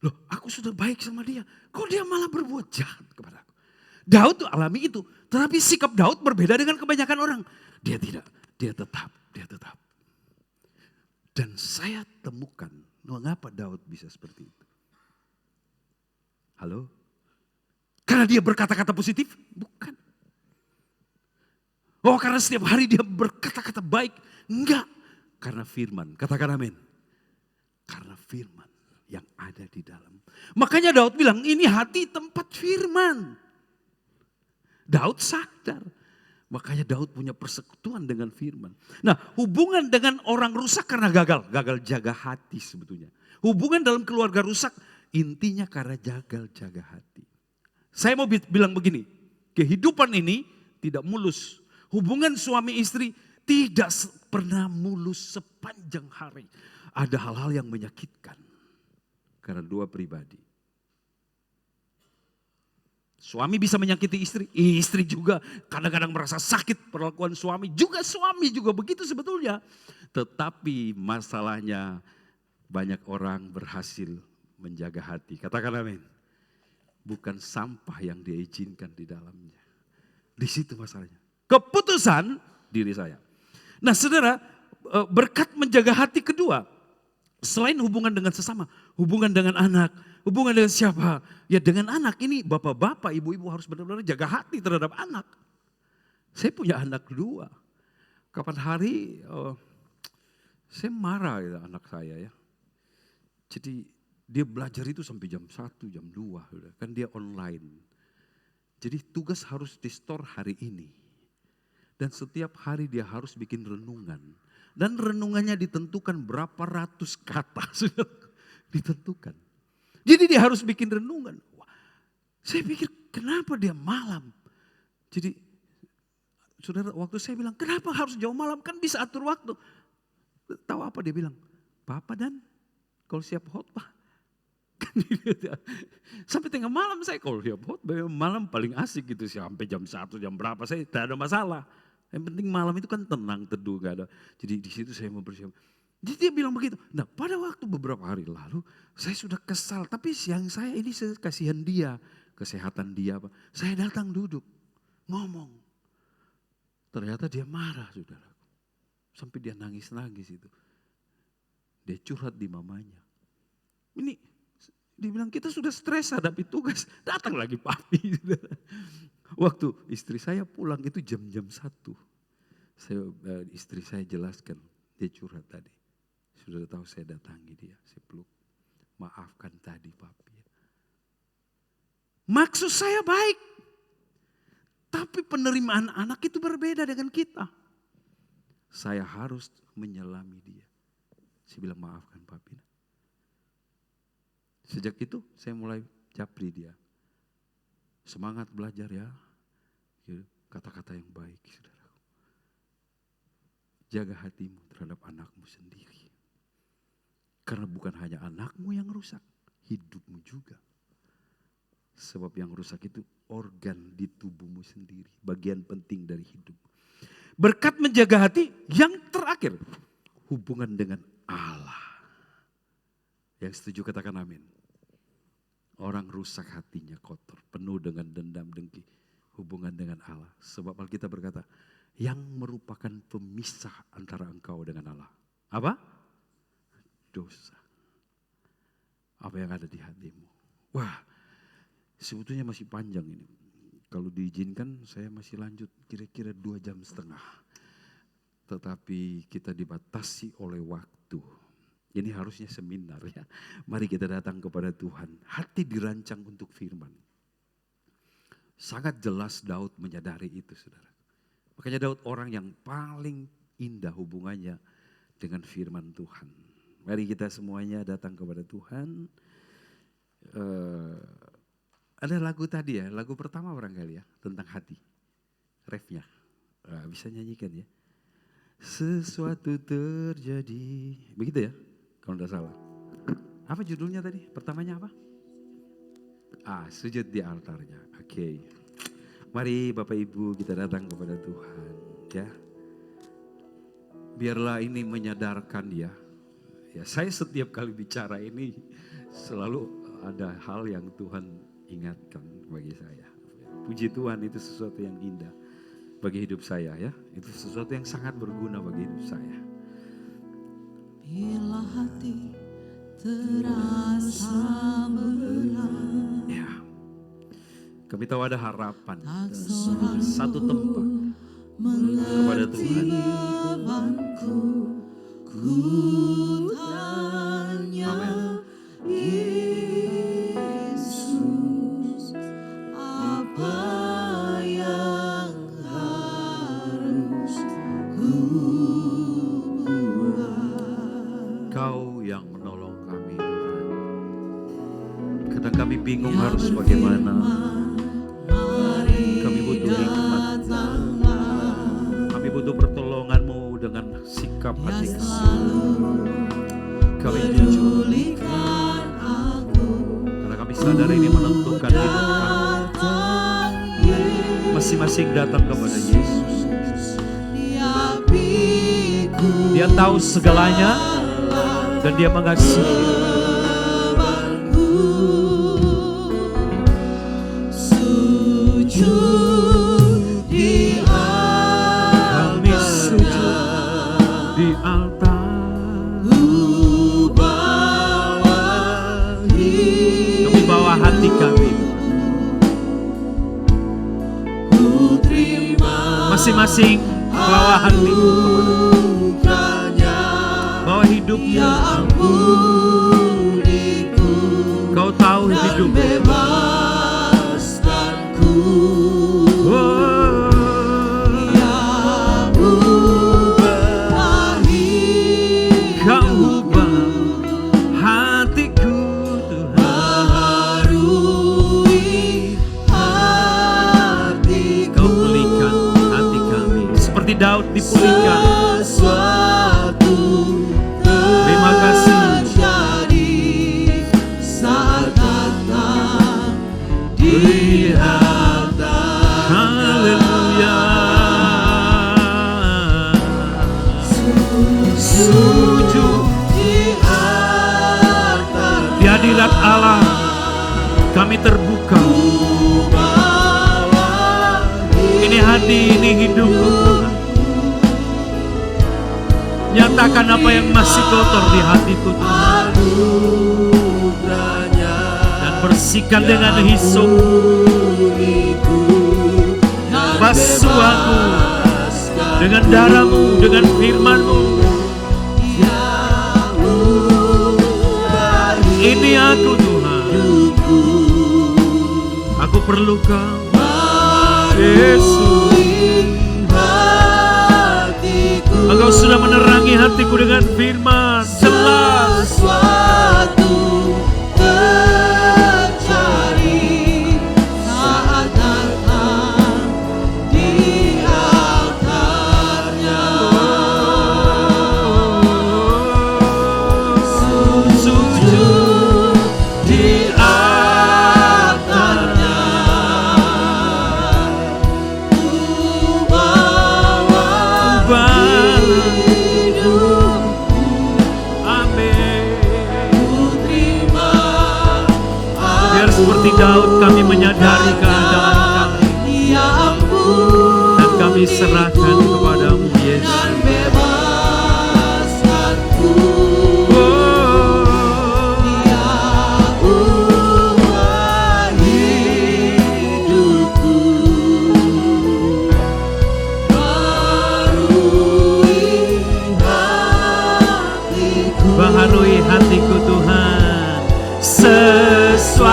Loh, aku sudah baik sama dia. Kok dia malah berbuat jahat kepada aku? Daud tuh alami itu. Tetapi sikap Daud berbeda dengan kebanyakan orang. Dia tidak, dia tetap. Dan saya temukan mengapa Daud bisa seperti itu. Halo? Karena dia berkata-kata positif? Bukan. Oh, karena setiap hari dia berkata-kata baik? Enggak. Karena firman. Katakan amin. Karena firman yang ada di dalam. Makanya Daud bilang, ini hati tempat firman. Daud sadar. Makanya Daud punya persekutuan dengan firman. Nah, hubungan dengan orang rusak karena gagal jaga hati sebetulnya. Hubungan dalam keluarga rusak intinya karena gagal jaga hati. Saya mau bilang begini, kehidupan ini tidak mulus. Hubungan suami istri tidak pernah mulus sepanjang hari. Ada hal-hal yang menyakitkan karena dua pribadi. Suami bisa menyakiti istri juga kadang-kadang merasa sakit perlakuan suami juga begitu sebetulnya. Tetapi masalahnya banyak orang berhasil menjaga hati. Katakan amin. Bukan sampah yang dia izinkan di dalamnya. Di situ masalahnya. Keputusan diri saya. Nah saudara, berkat menjaga hati kedua. Selain hubungan dengan sesama, hubungan dengan anak, hubungan dengan siapa? Ya dengan anak ini bapak-bapak, ibu-ibu harus benar-benar jaga hati terhadap anak. Saya punya anak dua. Kapan hari saya marah ya anak saya ya. Jadi dia belajar itu sampai jam 1, jam 2. Kan dia online. Jadi tugas harus di store hari ini. Dan setiap hari dia harus bikin renungan. Dan renungannya ditentukan berapa ratus kata. Sudah ditentukan. Jadi dia harus bikin renungan. Wah, saya pikir kenapa dia malam. Jadi saudara waktu saya bilang kenapa harus jauh malam. Kan bisa atur waktu. Tahu apa dia bilang? Papa dan kalau siap khotbah. Sampai tengah malam saya kalau siap khotbah malam paling asik gitu. Sampai jam 1 jam berapa saya tidak ada masalah. Yang penting malam itu kan tenang, teduh, gak ada. Jadi di situ saya mempersiapkan. Jadi dia bilang begitu. Nah pada waktu beberapa hari lalu saya sudah kesal. Tapi siang saya ini saya kasihan dia. Kesehatan dia. Saya datang duduk. Ngomong. Ternyata dia marah saudara. Sampai dia nangis-nangis itu. Dia curhat di mamanya. Ini dia bilang kita sudah stres hadapi tugas. Datang lagi papi. Waktu istri saya pulang itu jam-jam 1. Istri saya jelaskan, dia curhat tadi. Sudah tahu saya datangi dia, saya peluk. Maafkan tadi papi. Maksud saya baik. Tapi penerimaan anak itu berbeda dengan kita. Saya harus menyelami dia. Saya bilang maafkan papi. Sejak itu saya mulai japri dia. Semangat belajar ya. Kata-kata yang baik saudara. Jaga hatimu terhadap anakmu sendiri. Karena bukan hanya anakmu yang rusak. Hidupmu juga. Sebab yang rusak itu organ di tubuhmu sendiri. Bagian penting dari hidup. Berkat menjaga hati yang terakhir. Hubungan dengan Allah. Yang setuju katakan amin. Orang rusak hatinya kotor, penuh dengan dendam dengki, hubungan dengan Allah. Sebab Alkitab berkata, yang merupakan pemisah antara engkau dengan Allah. Apa? Dosa. Apa yang ada di hatimu. Wah, sebetulnya masih panjang ini. Kalau diizinkan saya masih lanjut kira-kira 2,5 jam. Tetapi kita dibatasi oleh waktu. Ini harusnya seminar ya. Mari kita datang kepada Tuhan. Hati dirancang untuk firman. Sangat jelas Daud menyadari itu saudara. Makanya Daud orang yang paling indah hubungannya dengan firman Tuhan. Mari kita semuanya datang kepada Tuhan. Ada lagu tadi ya, lagu pertama barangkali ya. Tentang hati. Refnya. Bisa nyanyikan ya. Sesuatu terjadi. Begitu ya. Kalau tidak salah. Apa judulnya tadi? Pertamanya apa? Sujud di altarnya. Oke. Mari Bapak Ibu kita datang kepada Tuhan. Ya. Biarlah ini menyadarkan ya. Ya, saya setiap kali bicara ini selalu ada hal yang Tuhan ingatkan bagi saya. Puji Tuhan, itu sesuatu yang indah bagi hidup saya ya. Itu sesuatu yang sangat berguna bagi hidup saya. Bila hati terasa berat, Ya, kami tahu ada harapan, tak seorang satu tempat kepada Tuhan. bebanku, ku tanya Yesus, apa yang harus ku buat? Kau yang menolong kami Tuhan. Kadang kami bingung harus bagaimana. Kami butuh hikmat. Kami butuh pertolongan-Mu dengan sikap hati kami jujur. Karena kami sadar ini menentukan hidup kami. Masing-masing datang kepada Yesus. Dia tahu segalanya dan Dia mengasihi. Kami sujud di altar. Kami bawa hati kami. Masing-masing bawa hati. Bawa hidupmu. Kau tahu hidupmu. Daud dipulihkan. Terima kasih. Saat datang di altar. Haleluya. Sujud Di altar. di hadirat Allah. Kami terbuka. Ini hati, ini hidupku Tuhan. Nyatakan apa yang masih kotor di hatiku Tuhan. Dan bersihkan dengan hisop. Basuh aku dengan darah-Mu, dengan firman-Mu. Ini aku Tuhan. Aku perlu Kau Yesus. Engkau sudah menerangi hatiku dengan firman jelas. Sesuatu terjadi saat datang di altarnya. Sujud di altarnya. Seperti Daud kami menyadari keadaan kami dan kami serahkan kepadamu Yesus. Baharui hatiku Tuhan. Sesuatu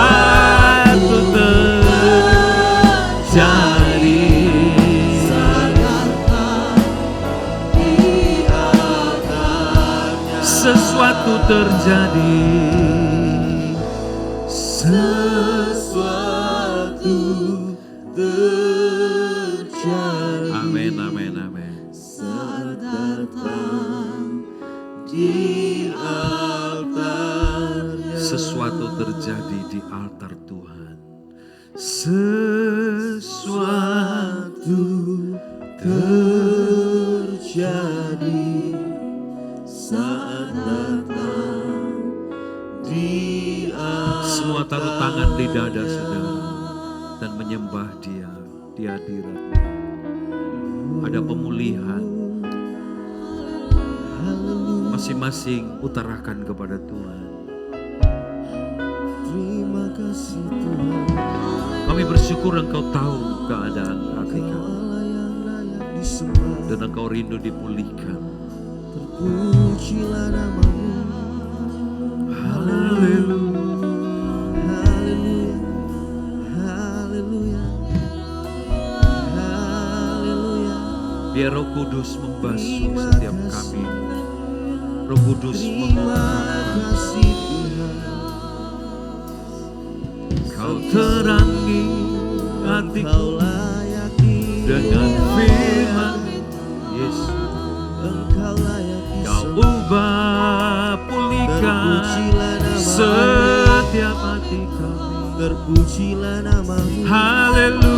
terjadi. Sesuatu terjadi. Sesuatu terjadi. Amin, amin, amin. Saat datang di altarnya. Sesuatu terjadi di altar Tuhan. Sesuatu Terjadi saat datang sembah Dia di hadirat-Nya. Ada pemulihan. Masing-masing utarakan kepada Tuhan. Terima kasih Tuhan. Kami bersyukur Engkau tahu keadaan hati kami. Allah yang layak disembah. Dan Engkau rindu dipulihkan. Terpujilah namamu. Haleluya. Haleluya. Haleluya. Haleluya. Biar Roh Kudus membasuh setiap kami. Roh Kudus Terima kasih Tuhan. Kau terangi hatiku Kau layak dengan firman Yesus. Engkau layak Kau disembah. ubah pulihkan Terpujilah namamu. setiap hati kami. Terpujilah namamu. Haleluya.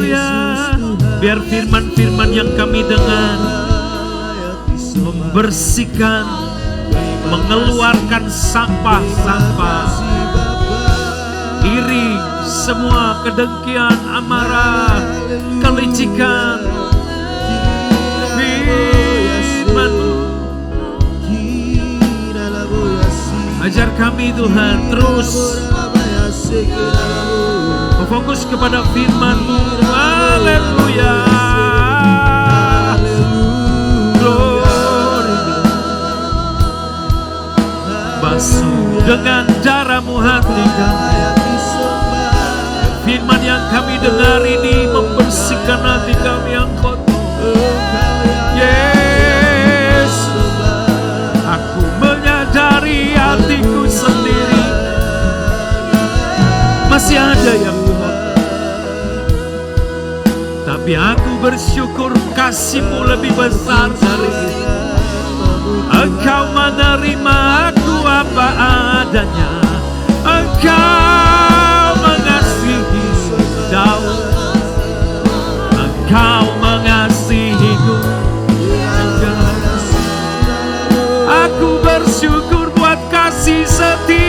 Yesus Tuhan. Biar firman-firman yang kami dengar Layak disembah. membersihkan, mengeluarkan sampah-sampah iri, semua kedengkian, amarah, kelicikan. Firman-Mu ajar kami Tuhan terus fokus kepada firman-Mu. Haleluya. Glory. Basuh dengan darah-Mu hati kami. Firman yang kami dengar ini membersihkan hati kami yang kotor. Yes, aku menyadari hatiku sendiri masih ada yang kotor. Tapi aku bersyukur kasih-Mu lebih besar dari itu. Engkau menerima aku apa adanya. Engkau mengasihi jauh. Engkau mengasihiku. Aku bersyukur buat kasih setiamu.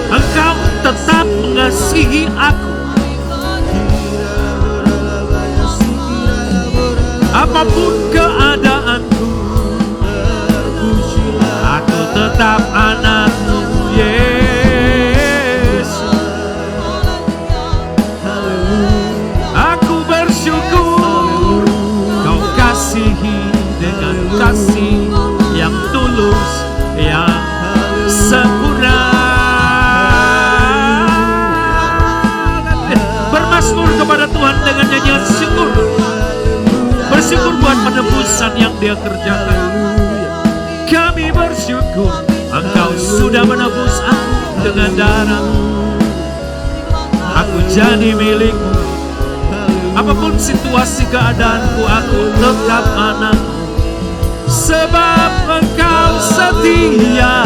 Engkau tetap mengasihi aku. Apapun keadaanku, aku tetap anak-Mu, Yesus. Aku bersyukur Kau kasihi dengan kasih yang tulus, yang sempurna. Bermasmur kepada Tuhan dengan nyanyian syukur. Bersyukur buat penebusan yang Dia kerjakan. Kami bersyukur Engkau sudah menebus aku dengan darah-Mu. Aku jadi milik-Mu. Apapun situasi keadaanku, aku tetap anak-Mu. Sebab Engkau setia.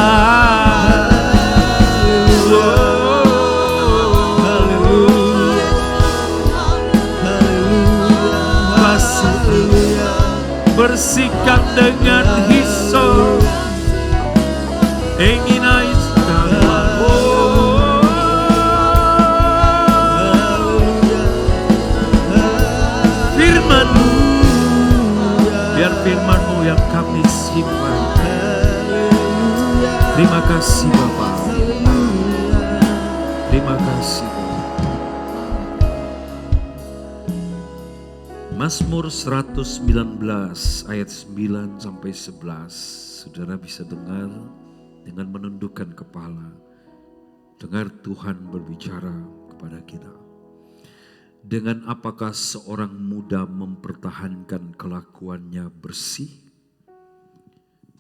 Bersihkan dengan hisop, ingin firman-Mu, biar firman-Mu yang kami simpan. Terima kasih Bapa. Terima kasih. Mazmur 119 ayat 9 sampai 11. Saudara bisa dengar dengan menundukkan kepala. Dengar Tuhan berbicara kepada kita. Dengan apakah seorang muda mempertahankan kelakuannya bersih?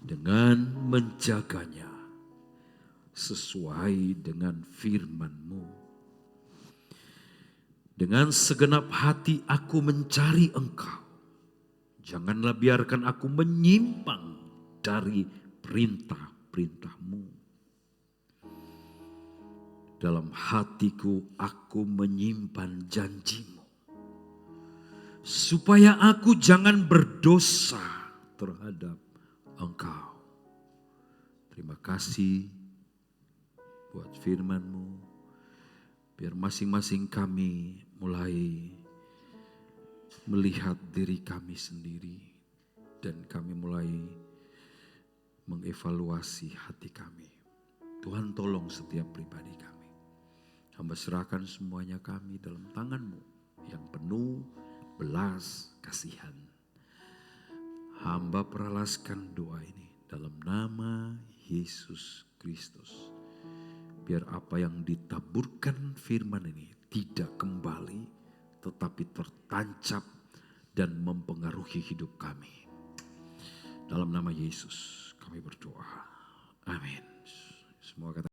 Dengan menjaganya sesuai dengan firman-Mu. Dengan segenap hati aku mencari Engkau. Janganlah biarkan aku menyimpang dari perintah-perintah-Mu. Dalam hatiku aku menyimpan janji-Mu. Supaya aku jangan berdosa terhadap Engkau. Terima kasih buat firman-Mu. Biar masing-masing kami mulai melihat diri kami sendiri dan kami mulai mengevaluasi hati kami. Tuhan tolong setiap pribadi kami. Hamba serahkan semuanya kami dalam tangan-Mu yang penuh belas kasihan. Hamba peralaskan doa ini dalam nama Yesus Kristus. Biar apa yang ditaburkan firman ini tidak kembali tetapi tertancap dan mempengaruhi hidup kami. Dalam nama Yesus kami berdoa. Amin. Semua kata